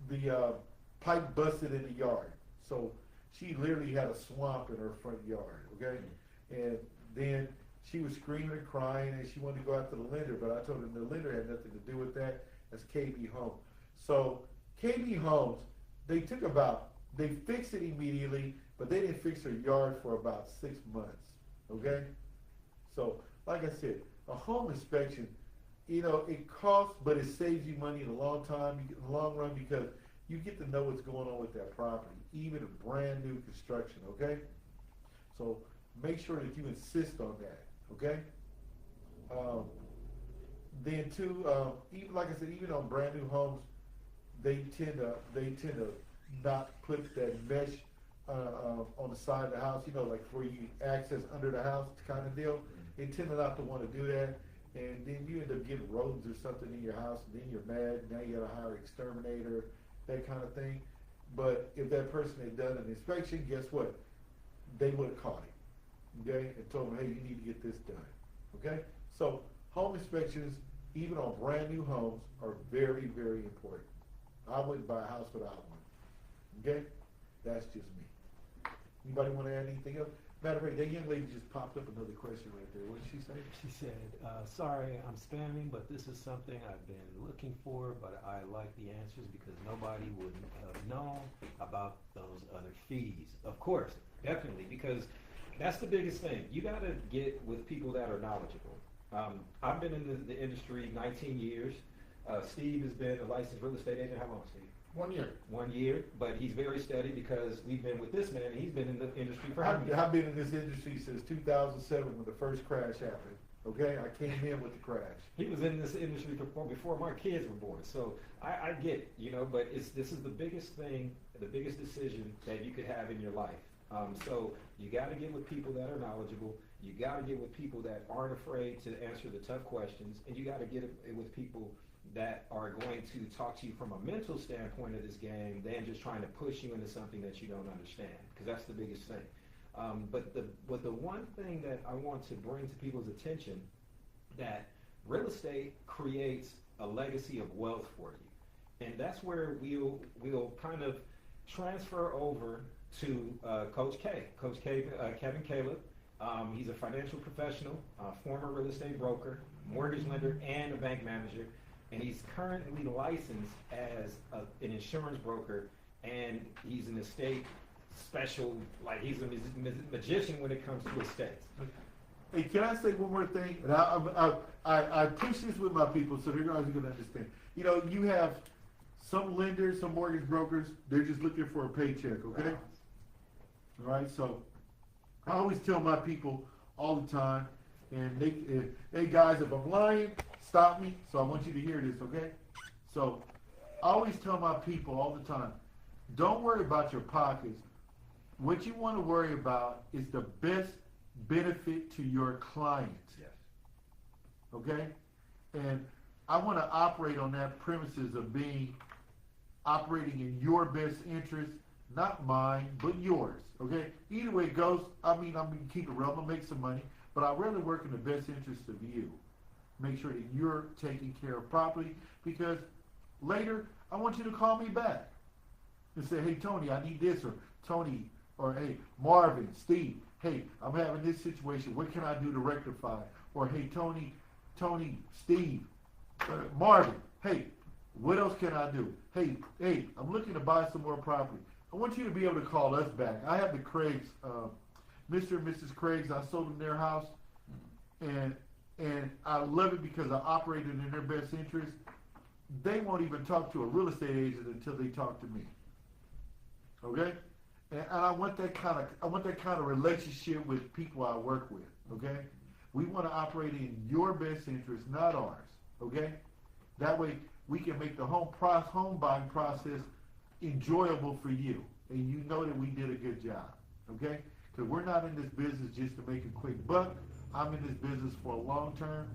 B: the pipe busted in the yard. So she literally had a swamp in her front yard, okay? And then she was screaming and crying, and she wanted to go after the lender, but I told her the lender had nothing to do with that. That's KB Home. So KB Homes, they fixed it immediately, but they didn't fix her yard for about 6 months, okay? So, like I said, a home inspection, you know, it costs, but it saves you money in the long run, because you get to know what's going on with that property, even a brand new construction, okay? So make sure that you insist on that, okay? Then too, even like I said, even on brand new homes, they tend to not put that mesh on the side of the house, you know, like where you access under the house kind of deal. They tend not to want to do that, and then you end up getting rodents or something in your house, and then you're mad. Now you got to hire an exterminator, that kind of thing. But if that person had done an inspection, guess what? They would have caught it, okay, and told them, hey, you need to get this done, okay? So home inspections, even on brand new homes, are very, very important. I wouldn't buy a house without one, okay? That's just me. Anybody want to add anything else? Matter of fact, that young lady just popped up another question right there. What did she say?
A: She said, sorry, I'm spamming, but this is something I've been looking for, but I like the answers because nobody would have known about those other fees. Of course, definitely, because that's the biggest thing. You got to get with people that are knowledgeable. I've been in the industry 19 years. Steve has been a licensed real estate agent. How long, Steve?
D: 1 year.
A: 1 year, but he's very steady because we've been with this man, and he's been in the industry for how many years?
B: I've been in this industry since 2007 when the first crash happened. Okay, I came in with the crash.
A: He was in this industry before my kids were born, so I get it, you know. But this is the biggest thing, the biggest decision that you could have in your life. So you got to get with people that are knowledgeable. You got to get with people that aren't afraid to answer the tough questions, and you got to get with people that are going to talk to you from a mental standpoint of this game than just trying to push you into something that you don't understand, because that's the biggest thing. But the one thing that I want to bring to people's attention, that real estate creates a legacy of wealth for you, and that's where we'll kind of transfer over to Coach K. Coach K, Kevin Caliup. He's a financial professional, former real estate broker, mortgage lender, and a bank manager. And he's currently licensed as an insurance broker, and he's an estate special, like he's a magician when it comes to estates.
B: Hey, can I say one more thing? And I push this with my people so they're going to understand. You know, you have some lenders, some mortgage brokers, they're just looking for a paycheck, okay? All right, so I always tell my people all the time, and hey guys, if I'm lying, stop me. So I want you to hear this, okay? So I always tell my people all the time, don't worry about your pockets. What you want to worry about is the best benefit to your client.
A: Yes.
B: Okay? And I want to operate on that premises of operating in your best interest, not mine, but yours. Okay? Either way it goes, I'm going to keep it real. I'm going to make some money, but I'd rather work in the best interest of you. Make sure that you're taken care of properly, because later I want you to call me back and say, hey, Tony, I need this, or Tony, or hey, Marvin, Steve, hey, I'm having this situation. What can I do to rectify? Or hey, Tony, Steve, Marvin, hey, what else can I do? Hey, I'm looking to buy some more property. I want you to be able to call us back. I have the Craigs, Mr. and Mrs. Craigs. I sold them their house, and I love it because I operated in their best interest. They won't even talk to a real estate agent until they talk to me. Okay? And I want that kind of relationship with people I work with. Okay? We want to operate in your best interest, not ours. Okay? That way we can make the home buying process enjoyable for you, and you know that we did a good job. Okay? Because we're not in this business just to make a quick buck. I'm in this business for a long term,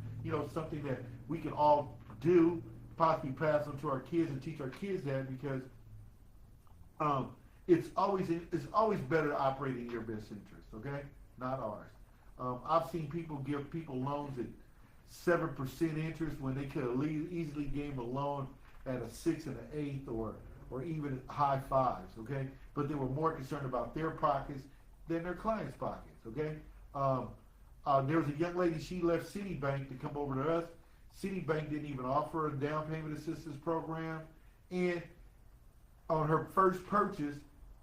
B: something that we can all do, possibly pass on to our kids and teach our kids that, because it's always better to operate in your best interest, okay? Not ours. I've seen people give people loans at 7% interest when they could have easily gave a loan at a 6 and an 8 or even high 5s, okay? But they were more concerned about their pockets than their clients' pockets, okay? There was a young lady, she left Citibank to come over to us. Citibank didn't even offer a down payment assistance program. And on her first purchase,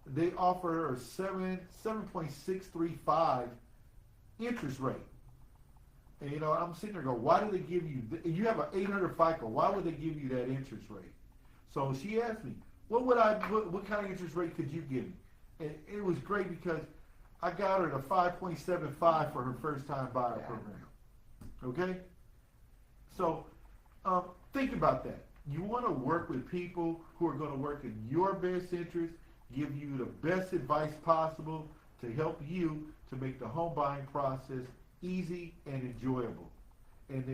B: they offered her a 7.635 interest rate. And I'm sitting there going, why do they give you, you have an 800 FICO, why would they give you that interest rate? So she asked me, what kind of interest rate could you give me? And it was great because I got her the 5.75 for her first time buyer program. Okay? So think about that. You want to work with people who are going to work in your best interest, give you the best advice possible to help you to make the home buying process easy and enjoyable, and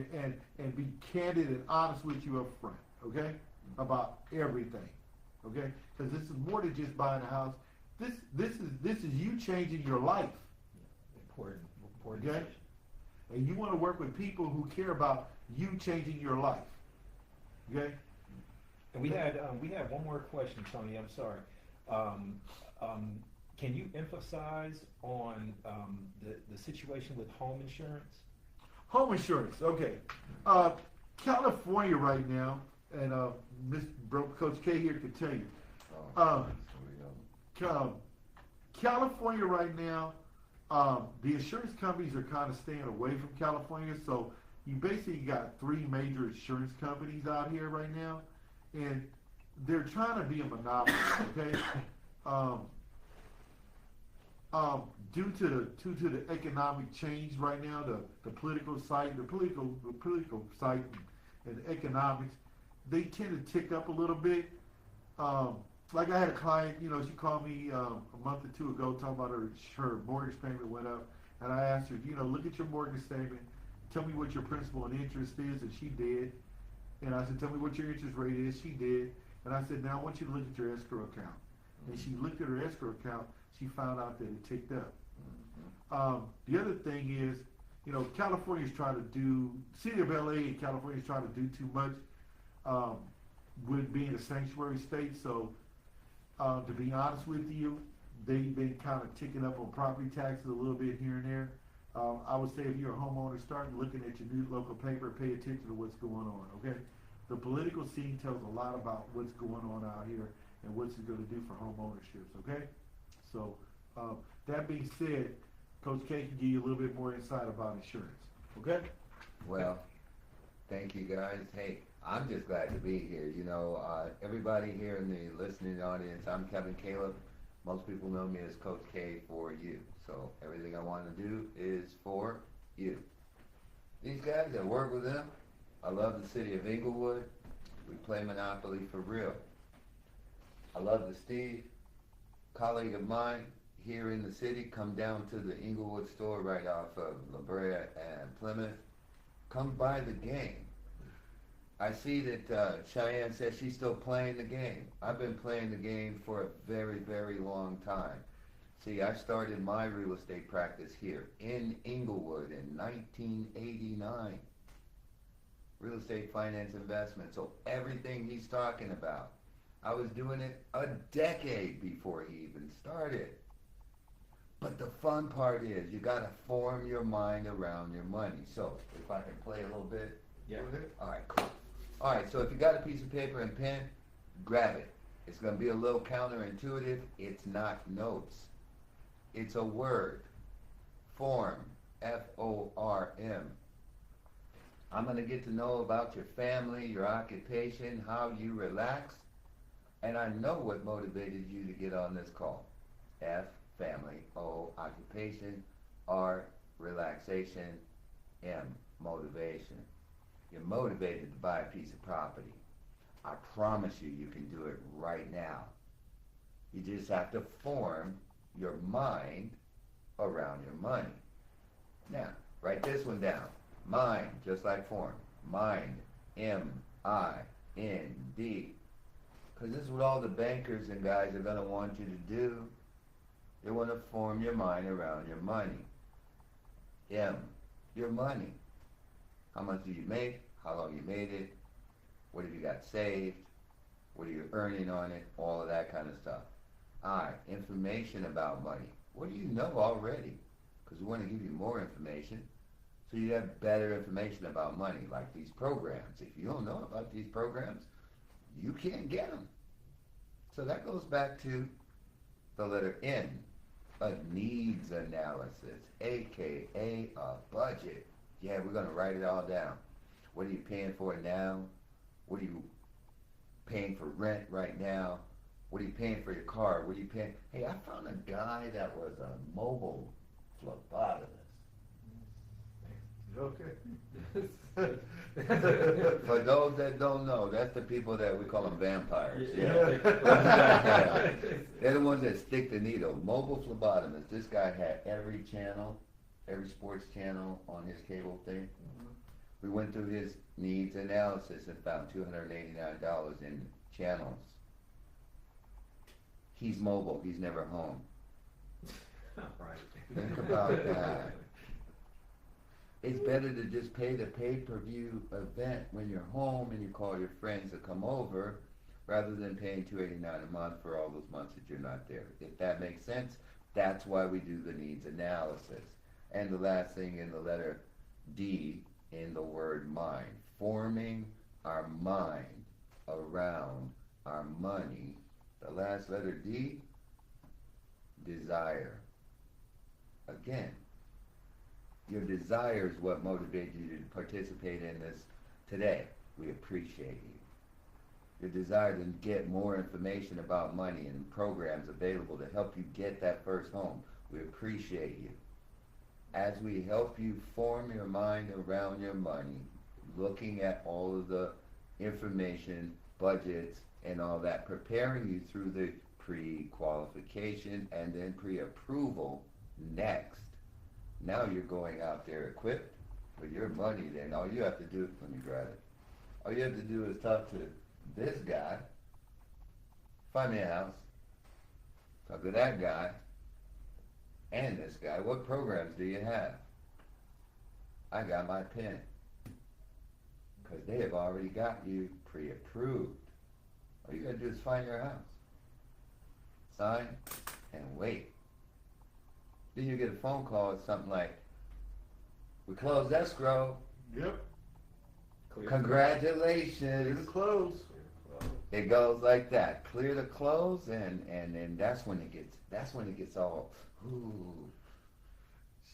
B: be candid and honest with you up front, okay, about everything, okay, because this is more than just buying a house. This is you changing your life.
A: Important
B: Okay,
A: decision.
B: and you want to work with people who care about you changing your life. Okay.
A: And we had one more question, Tony. I'm sorry. Can you emphasize on the situation with home insurance?
B: Home insurance, okay. California right now, and Coach K here can tell you. California right now, the insurance companies are kind of staying away from California, so you basically got 3 major insurance companies out here right now, and they're trying to be a monopoly, okay? Due to the economic change right now, the political side and the economics, they tend to tick up a little bit. Like I had a client, she called me a month or 2 ago talking about her mortgage payment went up, and I asked her, look at your mortgage statement, tell me what your principal and interest is, and she did. And I said, tell me what your interest rate is, she did. And I said, now I want you to look at your escrow account. And she looked at her escrow account, she found out that it ticked up. The other thing is, California's trying to do, City of LA and California's trying to do too much with being a sanctuary state. So to be honest with you, they've been kind of ticking up on property taxes a little bit here and there. I would say if you're a homeowner, start looking at your new local paper, pay attention to what's going on, okay? The political scene tells a lot about what's going on out here and what's it going to do for home ownerships, okay? So that being said, Coach K can give you a little bit more insight about insurance, okay?
C: Well, thank you guys. Hey, I'm just glad to be here. Everybody here in the listening audience, I'm Kevin Caliup. Most people know me as Coach K for you. So everything I want to do is for you. These guys, I work with them. I love the city of Inglewood. We play Monopoly for real. I love the Steve, colleague of mine here in the city. Come down to the Inglewood store right off of La Brea and Plymouth. Come buy the game. I see that Cheyenne says she's still playing the game. I've been playing the game for a very, very long time. See, I started my real estate practice here in Inglewood in 1989. Real estate finance investment. So everything he's talking about, I was doing it a decade before he even started. But the fun part is you got to form your mind around your money. So if I can play a little bit.
A: Yeah.
C: All right, cool. All right, so if you got a piece of paper and pen, grab it. It's going to be a little counterintuitive. It's not notes. It's a word. Form. F-O-R-M. I'm going to get to know about your family, your occupation, how you relax. And I know what motivated you to get on this call. F, family. O, occupation. R, relaxation. M, motivation. You're motivated to buy a piece of property. I promise you, you can do it right now. You just have to form your mind around your money. Now, write this one down. Mind, just like form. Mind, M-I-N-D. Because this is what all the bankers and guys are going to want you to do. They want to form your mind around your money. M, your money. How much do you make? How long you made it? What have you got saved? What are you earning on it? All of that kind of stuff. I, information about money. What do you know already? Because we want to give you more information. So you have better information about money, like these programs. If you don't know about these programs, you can't get them. So that goes back to the letter N, a needs analysis, aka a budget. Yeah, we're gonna write it all down. What are you paying for now? What are you paying for rent right now? What are you paying for your car? What are you paying? Hey, I found a guy that was a mobile phlebotomist.
B: Okay.
C: For those that don't know, that's the people that we call them vampires.
B: Yeah.
C: They're the ones that stick the needle. Mobile phlebotomist. This guy had every channel, every sports channel on his cable thing. We went through his needs analysis and found $289 in channels. He's mobile. He's never home.
A: Right.
C: Think about that. It's better to just pay the pay-per-view event when you're home and you call your friends to come over, rather than paying $289 a month for all those months that you're not there. If that makes sense, that's why we do the needs analysis. And the last thing in the letter D in the word mind, forming our mind around our money. The last letter D, desire. Again, your desire is what motivated you to participate in this today. We appreciate you. Your desire to get more information about money and programs available to help you get that first home. We appreciate you. As we help you form your mind around your money, looking at all of the information, budgets, and all that, preparing you through the pre-qualification and then pre-approval next. Now you're going out there equipped with your money. Then all you have to do, let me grab it. All you have to do is talk to this guy, find me a house, talk to that guy, and this guy. What programs do you have? I got my pen. Because they have already got you pre-approved. All you gotta do is find your house, sign, and wait. Then you get a phone call with something like, we closed escrow.
B: Yep.
C: Congratulations.
B: It's close.
C: It goes like that. Clear the close, and that's when it gets all, ooh.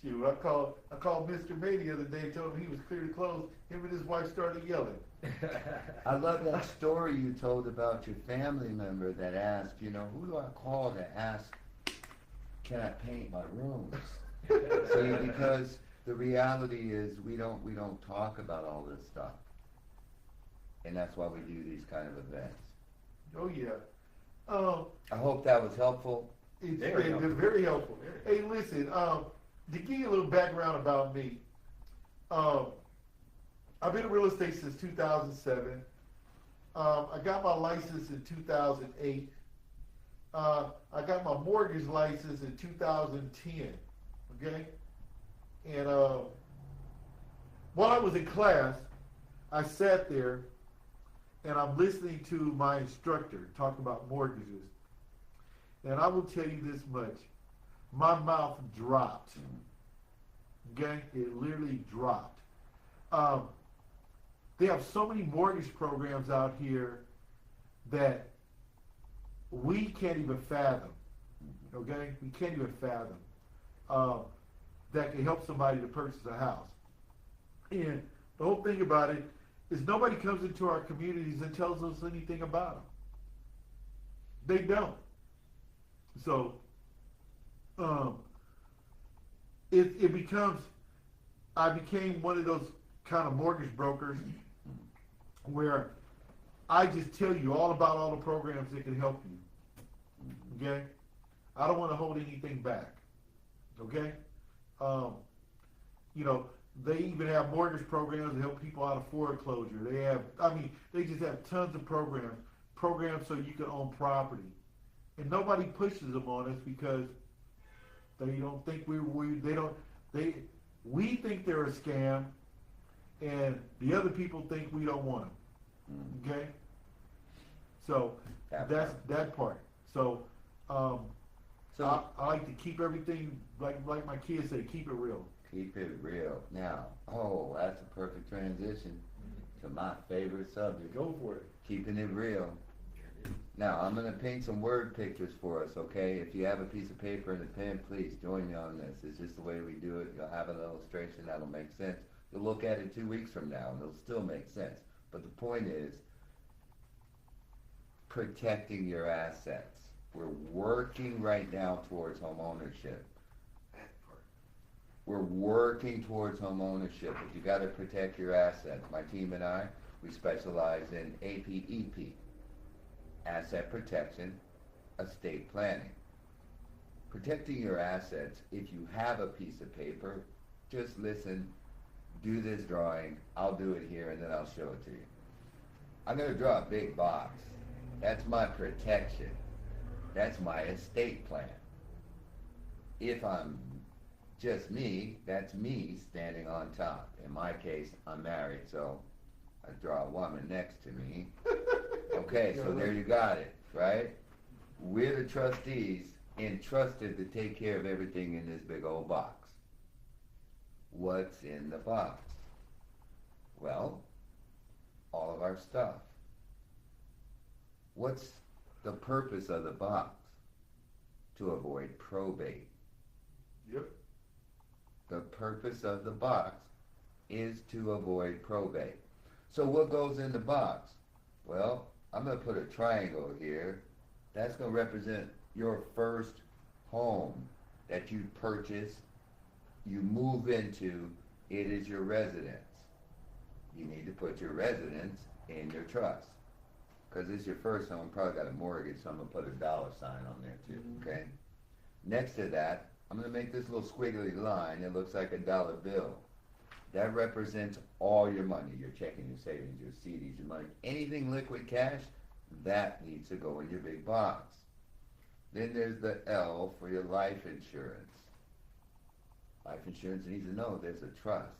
B: Shoot, I called Mr. May the other day, told him he was clear to close. Him and his wife started yelling.
C: I love that story you told about your family member that asked, who do I call to ask, can I paint my rooms? See, because the reality is we don't talk about all this stuff. And that's why we do these kind of events.
B: Oh yeah.
C: I hope that was helpful.
B: It's
A: Very
B: been
A: helpful.
B: very helpful. Hey, listen, to give you a little background about me, I've been in real estate since 2007. I got my license in 2008. I got my mortgage license in 2010. Okay? And while I was in class, I sat there and I'm listening to my instructor talk about mortgages. And I will tell you this much. My mouth dropped. Okay? It literally dropped. They have so many mortgage programs out here that we can't even fathom. Okay? We can't even fathom that can help somebody to purchase a house. And the whole thing about it is nobody comes into our communities and tells us anything about them. They don't. So, it becomes, I became one of those kind of mortgage brokers where I just tell you all about all the programs that can help you. Okay? I don't want to hold anything back. Okay? They even have mortgage programs to help people out of foreclosure. They just have tons of programs so you can own property. And nobody pushes them on us because they don't think we think they're a scam, and the other people think we don't want them. Okay? So that's that part. So I like to keep everything like my kids say, keep it real.
C: Keep it real. Now, oh, that's a perfect transition to my favorite subject.
B: Go for it.
C: Keeping it real. Now, I'm going to paint some word pictures for us, okay? If you have a piece of paper and a pen, please join me on this. It's just the way we do it. You'll have an illustration that'll make sense. You'll look at it 2 weeks from now, and it'll still make sense. But the point is, protecting your assets. We're working right now towards home ownership. We're working towards home ownership, but you got to protect your assets. My team and I, we specialize in APEP, asset protection, estate planning. Protecting your assets, if you have a piece of paper, just listen, do this drawing, I'll do it here, and then I'll show it to you. I'm going to draw a big box. That's my protection. That's my estate plan. If I'm just me, that's me standing on top. In my case, I'm married, so I draw a woman next to me. Okay, so there you got it, right? We're the trustees entrusted to take care of everything in this big old box. What's in the box? Well, all of our stuff. What's the purpose of the box? To avoid probate.
B: Yep.
C: The purpose of the box is to avoid probate. So what goes in the box? Well, I'm going to put a triangle here. That's going to represent your first home that you purchase, you move into. It is your residence. You need to put your residence in your trust. Because it's your first home, probably got a mortgage, so I'm going to put a dollar sign on there too, okay? Next to that, I'm going to make this little squiggly line that looks like a dollar bill. That represents all your money, your checking, your savings, your CDs, your money. Anything liquid cash, that needs to go in your big box. Then there's the L for your life insurance. Life insurance needs to know there's a trust.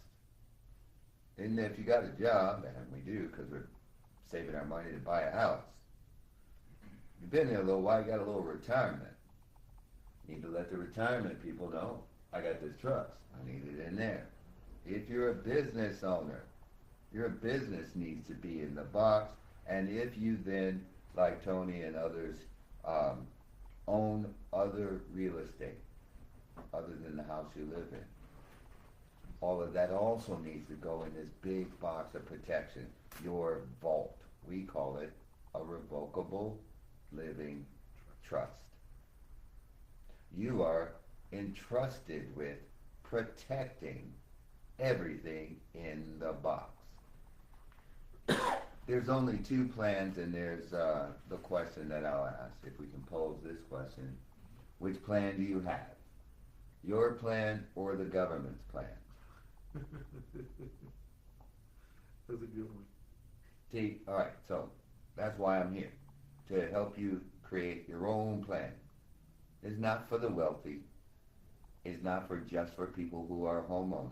C: And if you got a job, and we do because we're saving our money to buy a house, you've been there a little while, you got a little retirement. You need to let the retirement people know, I got this trust, I need it in there. If you're a business owner, your business needs to be in the box. And if you then, like Tony and others, own other real estate other than the house you live in, all of that also needs to go in this big box of protection, your vault. We call it a revocable living trust. You are entrusted with protecting everything in the box. There's only two plans, and there's the question that I'll ask, if we can pose this question. Which plan do you have? Your plan or the government's plan?
B: That's a good one.
C: See, all right, so that's why I'm here, to help you create your own plan. It's not for the wealthy. It's not for just for people who are homeowners.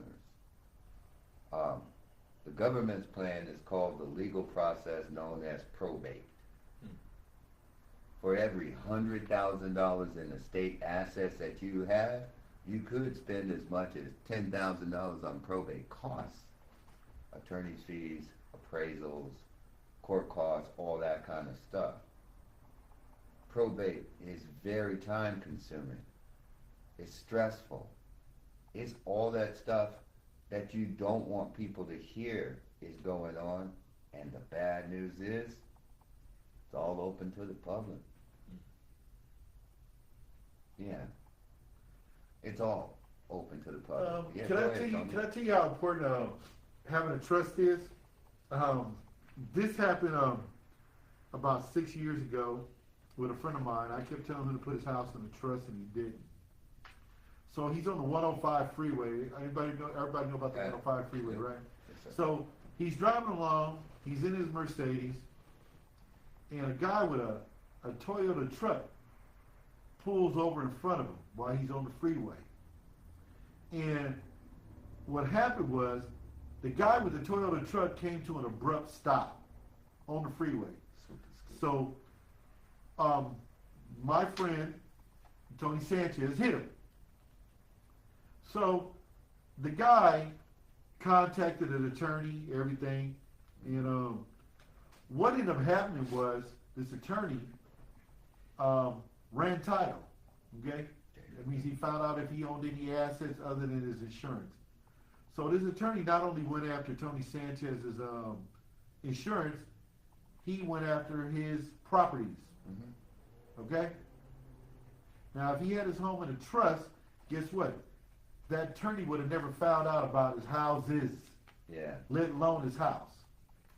C: The government's plan is called the legal process known as probate. For every $100,000 in estate assets that you have, you could spend as much as $10,000 on probate costs. Attorney's fees, appraisals, court costs, all that kind of stuff. Probate is very time consuming. It's stressful. It's all that stuff that you don't want people to hear is going on. And the bad news is, it's all open to the public. Yeah. It's all open to the public. Yeah,
B: Can I tell you how important having a trust is? This happened about 6 years ago with a friend of mine. I kept telling him to put his house in a trust, and he didn't. So he's on the 105 freeway. Everybody know about the 105 freeway, right?
C: Yes,
B: So he's driving along. He's in his Mercedes, and a guy with a Toyota truck pulls over in front of him while he's on the freeway. And what happened was, the guy with the Toyota truck came to an abrupt stop on the freeway. So my friend Tony Sanchez hit him. So the guy contacted an attorney, everything, and what ended up happening was this attorney ran title. Okay, that means he found out if he owned any assets other than his insurance. So this attorney not only went after Tony Sanchez's insurance, he went after his properties. Okay? Now, if he had his home in a trust, guess what? That attorney would have never found out about his houses,
C: Yeah,
B: let alone his house.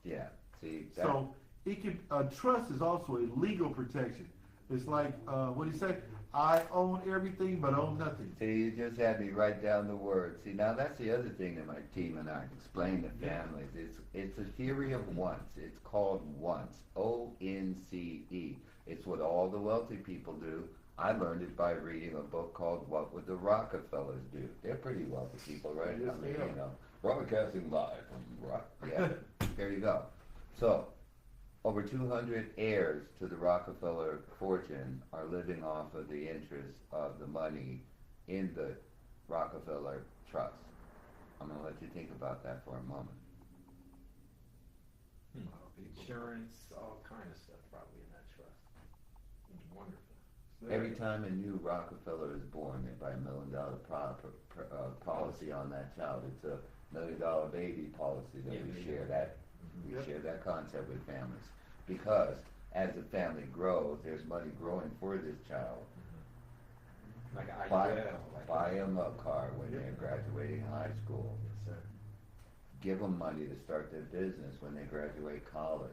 C: yeah. See, that,
B: So it can, a trust is also a legal protection. It's like, what do you say? I own everything but own nothing.
C: see, you just had me write down the words. See, now that's the other thing that my team and I explain to families. It's a theory of once. It's called once. ONCE. It's what all the wealthy people do. I learned it by reading a book called What Would the Rockefellers Do? They're pretty wealthy people, right?
B: Yes,
C: I mean,
B: they are.
C: you know, broadcasting live from Rock. Yeah, there you go. So, over 200 heirs to the Rockefeller fortune are living off of the interest of the money in the Rockefeller Trust. I'm going to let you think about that for a moment.
A: Insurance, all kind of stuff probably in that trust. Wonderful.
C: Every time a new Rockefeller is born, they buy $1 million policy on that child. It's a $1 million baby policy that
A: Yeah,
C: we
A: there you
C: share
A: go.
C: that. We share that concept with families because as the family grows, there's money growing for this child.
A: Like an
C: Buy,
A: IUL. Like
C: buy them a car when they're graduating high school.
A: Yes, sir.
C: Give them money to start their business when they graduate college.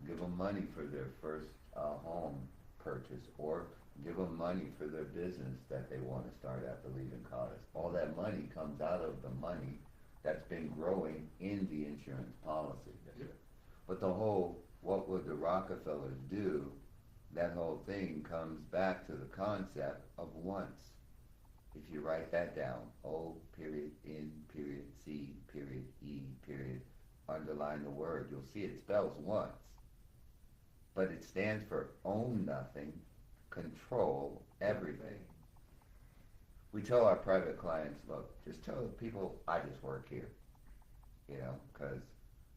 C: Give them money for their first home purchase, or give them money for their business that they want to start after leaving college. All that money comes out of the money that's been growing in the insurance policy.
A: Yes, sir.
C: But the whole, what would the Rockefellers do, that whole thing comes back to the concept of once. If you write that down, O period, N period, C period, E period, underline the word, you'll see it spells once. But it stands for own nothing, control everything. We tell our private clients, look, just tell people I just work here, you know, because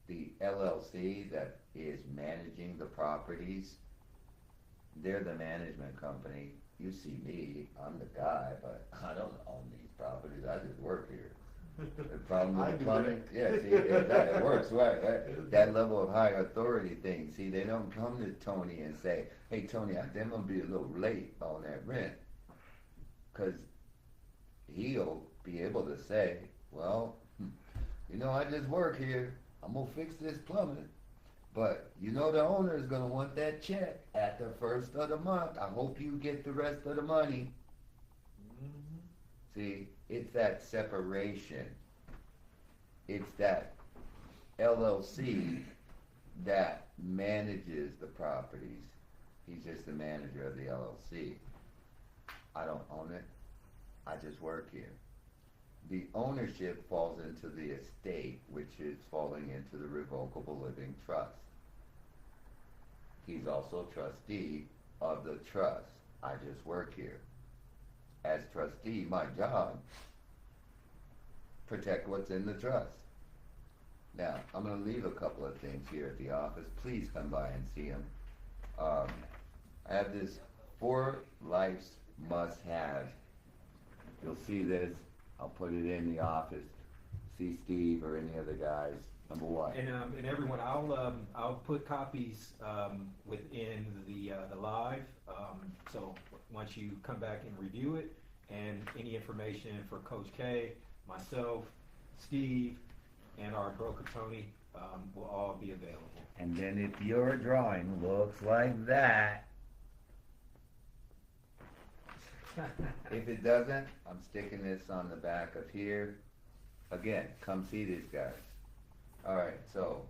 C: the LLC that is managing the properties, they're the management company. You see me, I'm the guy, but I don't own these properties, I just work here. The problem
B: I
C: with
B: do
C: plumbing,
B: that.
C: yeah, see, it works, right? That level of high authority thing, see, they don't come to Tony and say, hey, Tony, I think I'm gonna be a little late on that rent. Cause he'll be able to say, well, you know, I just work here, I'm gonna fix this plumbing, but you know the owner is gonna want that check at the first of the month. I hope you get the rest of the money. See, it's that separation. It's that LLC that manages the properties. He's just the manager of the LLC. I don't own it. I just work here. The ownership falls into the estate, which is falling into the revocable living trust. He's also trustee of the trust. I just work here. As trustee, my job, protect what's in the trust. Now, I'm going to leave a couple of things here at the office. Please come by and see them. I have this 4 life's must-have. You'll see this. I'll put it in the office. See Steve or any other guys. Number 1.
A: And everyone, I'll put copies within the live. So once you come back and review it, and any information for Coach K, myself, Steve, and our broker Tony will all be available.
C: And then if your drawing looks like that, if it doesn't, I'm sticking this on the back of here. Again, come see these guys. All right, so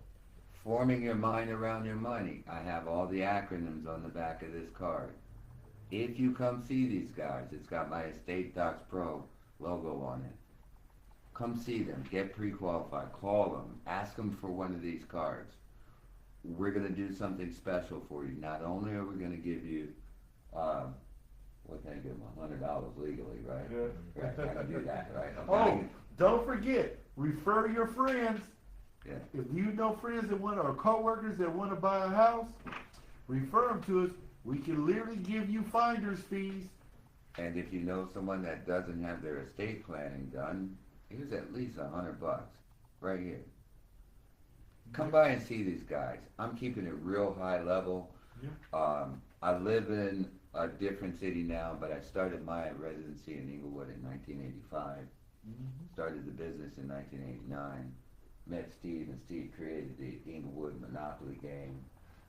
C: forming your mind around your money. I have all the acronyms on the back of this card. If you come see these guys, it's got my Estate Docs Pro logo on it. Come see them, get pre-qualified, call them, ask them for one of these cards. We're going to do something special for you. Not only are we going to give you, what can I give them, $100 legally, right?
B: Yeah.
C: Right, I can do that, right?
B: Oh, Don't forget, refer your friends.
C: Yeah.
B: If you know friends that want, or coworkers that want to buy a house, refer them to us. We can literally give you finder's fees.
C: And if you know someone that doesn't have their estate planning done, here's at least $100 right here. Come by and see these guys. I'm keeping it real high level.
B: Yeah.
C: I live in a different city now, but I started my residency in Inglewood in 1985. Started the business in 1989. Met Steve, and Steve created the Inglewood Monopoly game.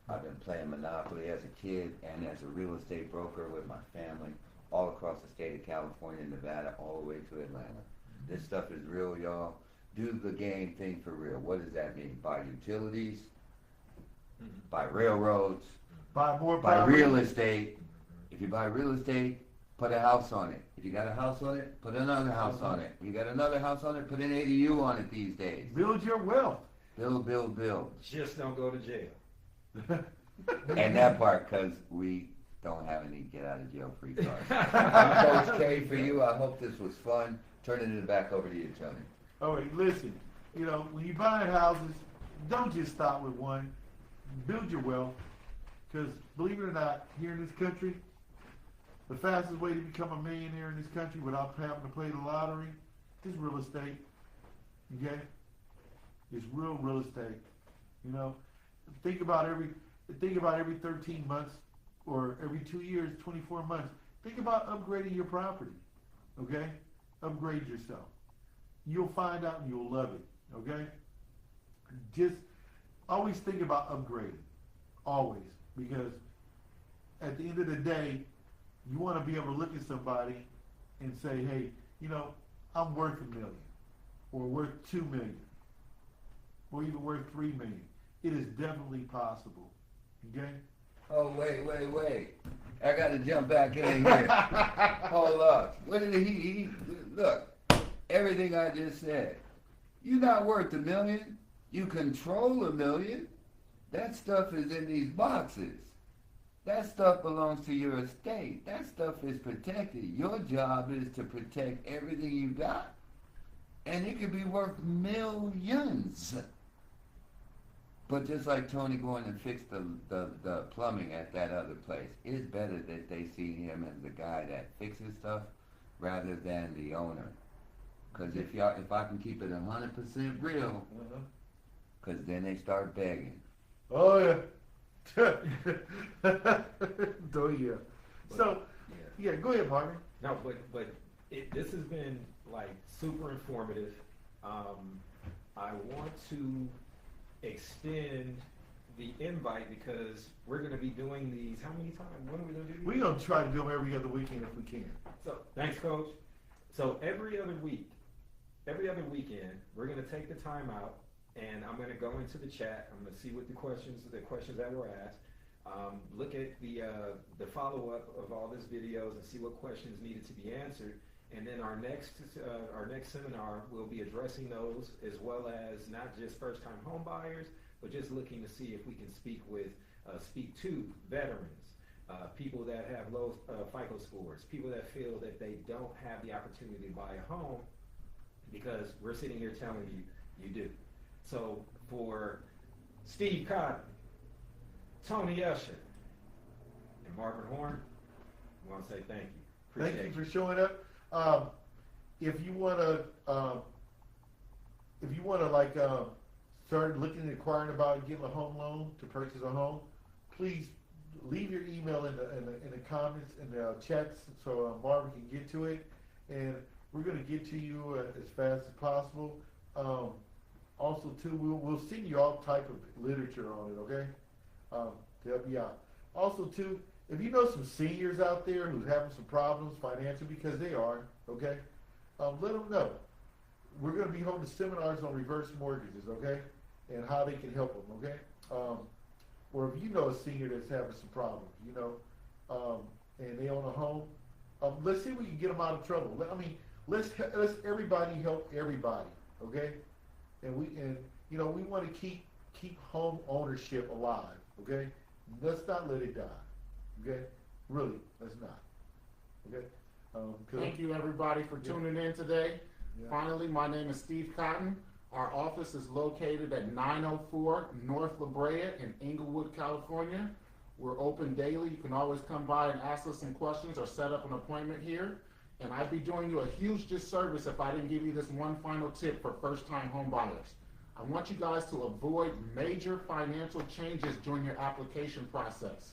C: I've been playing Monopoly as a kid and as a real estate broker with my family all across the state of California, Nevada, all the way to Atlanta. This stuff is real, y'all. Do the game thing for real. What does that mean? Buy utilities, buy railroads,
B: Buy more
C: buy
B: property.
C: real estate. If you buy real estate, put a house on it. If you got a house on it, put another house on it. You got another house on it, put an ADU on it these days.
B: Build your wealth.
C: Build, build, build.
A: Just don't go to jail.
C: And that part, because we don't have any get out of jail free cards. I'm Coach K for you. I hope this was fun. Turning it back over to you, Tony.
B: All right, listen, when you're buying houses, don't just stop with one. Build your wealth. Because believe it or not, here in this country, the fastest way to become a millionaire in this country without having to play the lottery is real estate. Okay? It's real estate. Think about every 13 months or every 2 years, 24 months. Think about upgrading your property. Okay? Upgrade yourself. You'll find out and you'll love it. Okay? Just always think about upgrading. Always. Because at the end of the day, you want to be able to look at somebody and say, hey, I'm worth $1 million, or worth $2 million, or even worth $3 million. It is definitely possible. Okay?
C: Oh, wait. I got to jump back in here. Hold up. What did he look, everything I just said. You're not worth $1 million. You control $1 million. That stuff is in these boxes. That stuff belongs to your estate. That stuff is protected. Your job is to protect everything you got. And it could be worth millions. But just like Tony going and fix the plumbing at that other place, it's better that they see him as the guy that fixes stuff rather than the owner. Because if I can keep it 100% real, because then they start begging.
B: Oh, yeah. Oh, yeah. So, yeah, go ahead, Harvey.
A: No, but this has been like super informative. I want to extend the invite because we're going to be doing these. How many times? When are we going to do these?
B: We're going to try to do them every other weekend if we can.
A: So thanks, Coach. So every other weekend, we're going to take the time out. And I'm going to go into the chat. I'm going to see what the questions that were asked. Look at the follow-up of all these videos and see what questions needed to be answered. And then our next seminar will be addressing those, as well as not just first-time home buyers, but just looking to see if we can speak to veterans, people that have low FICO scores, people that feel that they don't have the opportunity to buy a home, because we're sitting here telling you, you do. So for Steve Cotton, Tony Usher, and Margaret Horn, we want to say thank you.
B: Thank you for showing up. If you want to, start looking and inquiring about getting a home loan to purchase a home, please leave your email in the comments and the chats so Marvin can get to it, and we're going to get to you as fast as possible. Also, too, we'll send you all type of literature on it, okay? To help you out. Also, too, if you know some seniors out there who's having some problems financially, because they are, okay? Let them know. We're going to be holding seminars on reverse mortgages, okay? And how they can help them, okay? Or if you know a senior that's having some problems, and they own a home, let's see if we can get them out of trouble. Let's everybody help everybody, okay? And we want to keep home ownership alive, okay? Let's not let it die, okay? Really, let's not, okay?
D: Thank you, everybody, for tuning in today.
B: Yeah.
D: Finally, my name is Steve Cotton. Our office is located at 904 North La Brea in Inglewood, California. We're open daily. You can always come by and ask us some questions or set up an appointment here. And I'd be doing you a huge disservice if I didn't give you this one final tip for first-time home buyers. I want you guys to avoid major financial changes during your application process.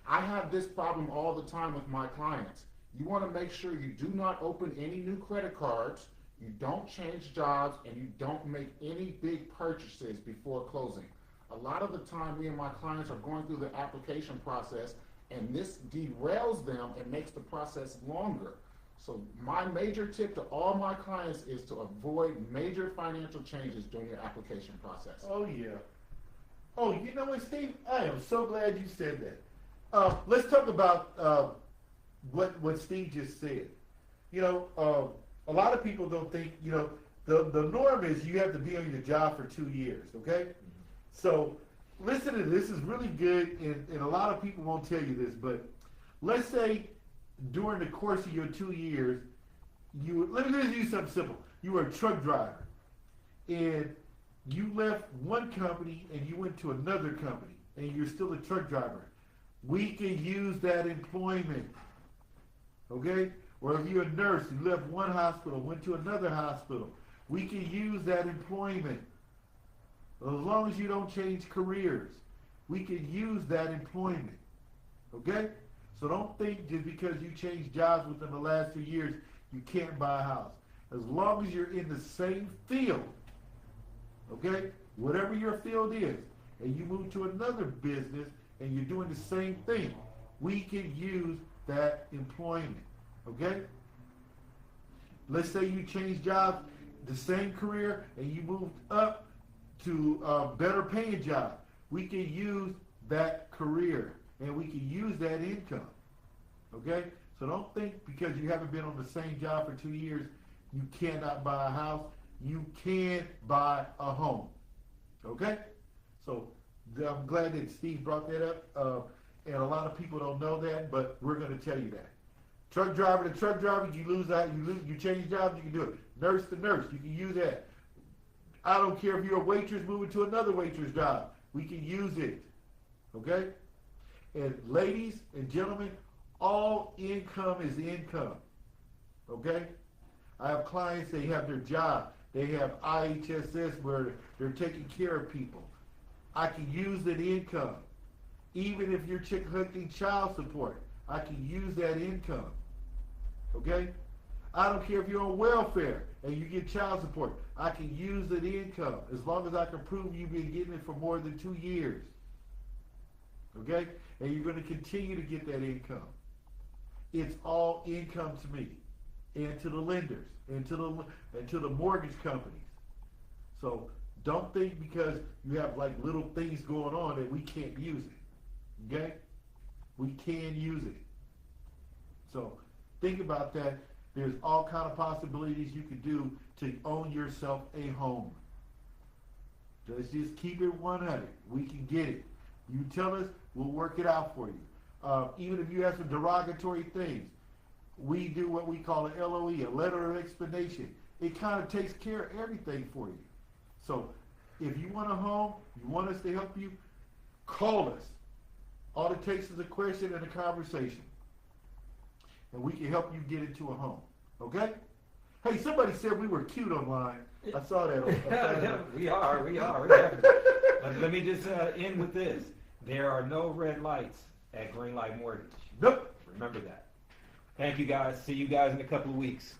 D: I have this problem all the time with my clients. You want to make sure you do not open any new credit cards, you don't change jobs, and you don't make any big purchases before closing. A lot of the time, me and my clients are going through the application process, and this derails them and makes the process longer. So my major tip to all my clients is to avoid major financial changes during your application process.
B: Oh, yeah. Oh, you know what, Steve? I am so glad you said that. Let's talk about what Steve just said. You know, a lot of people don't think, you know, the norm is you have to be on your job for 2 years, okay? So listen to this. This is really good, and a lot of people won't tell you this, but let's say during the course of your 2 years, let me just use something simple. You were a truck driver, and you left one company and you went to another company, and you're still a truck driver. We can use that employment, okay? Or if you're a nurse, you left one hospital, went to another hospital, we can use that employment. As long as you don't change careers, we can use that employment, okay? So don't think just because you changed jobs within the last 2 years, you can't buy a house. As long as you're in the same field, okay, whatever your field is, and you move to another business and you're doing the same thing, we can use that employment, okay? Let's say you change jobs, the same career, and you moved up to a better paying job. We can use that career and we can use that income, okay? So don't think because you haven't been on the same job for 2 years, you cannot buy a house. You can buy a home, okay? So I'm glad that Steve brought that up, and a lot of people don't know that, but we're going to tell you that. Truck driver to truck driver, you lose out, you change jobs, you can do it. Nurse to nurse, you can use that. I don't care if you're a waitress moving to another waitress job, we can use it, okay? And ladies and gentlemen, all income is income, okay? I have clients, they have their job, they have IHSS where they're taking care of people. I can use that income. Even if you're collecting child support, I can use that income, okay? I don't care if you're on welfare and you get child support, I can use that income as long as I can prove you've been getting it for more than 2 years, okay? And you're going to continue to get that income. It's all income to me and to the lenders and to the mortgage companies. So don't think because you have like little things going on that we can't use it, okay? We can use it. So think about that. There's all kind of possibilities you can do to own yourself a home. Let's just keep it 100. We can get it. You tell us, we'll work it out for you. Even if you have some derogatory things, we do what we call an LOE, a letter of explanation. It kind of takes care of everything for you. So if you want a home, you want us to help you, call us. All it takes is a question and a conversation. And we can help you get into a home. Okay? Hey, somebody said we were cute online. I saw that on
A: We are. But let me just end with this. There are no red lights at Greenlight Mortgage.
B: Nope.
A: Remember that. Thank you, guys. See you guys in a couple of weeks.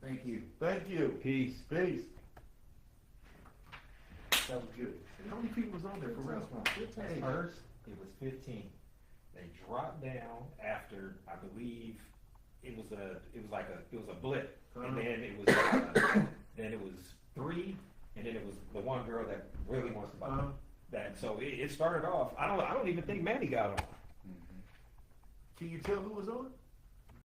B: Thank you. Thank you.
A: Peace.
B: Peace. That was good. How many people was on there for real?
A: At first, it was 15. They dropped down after, I believe, it was a blip, and then it was 3, and then it was the one girl that really wants to buy that. So it started off. I don't even think Manny got on.
B: Can you tell who was on?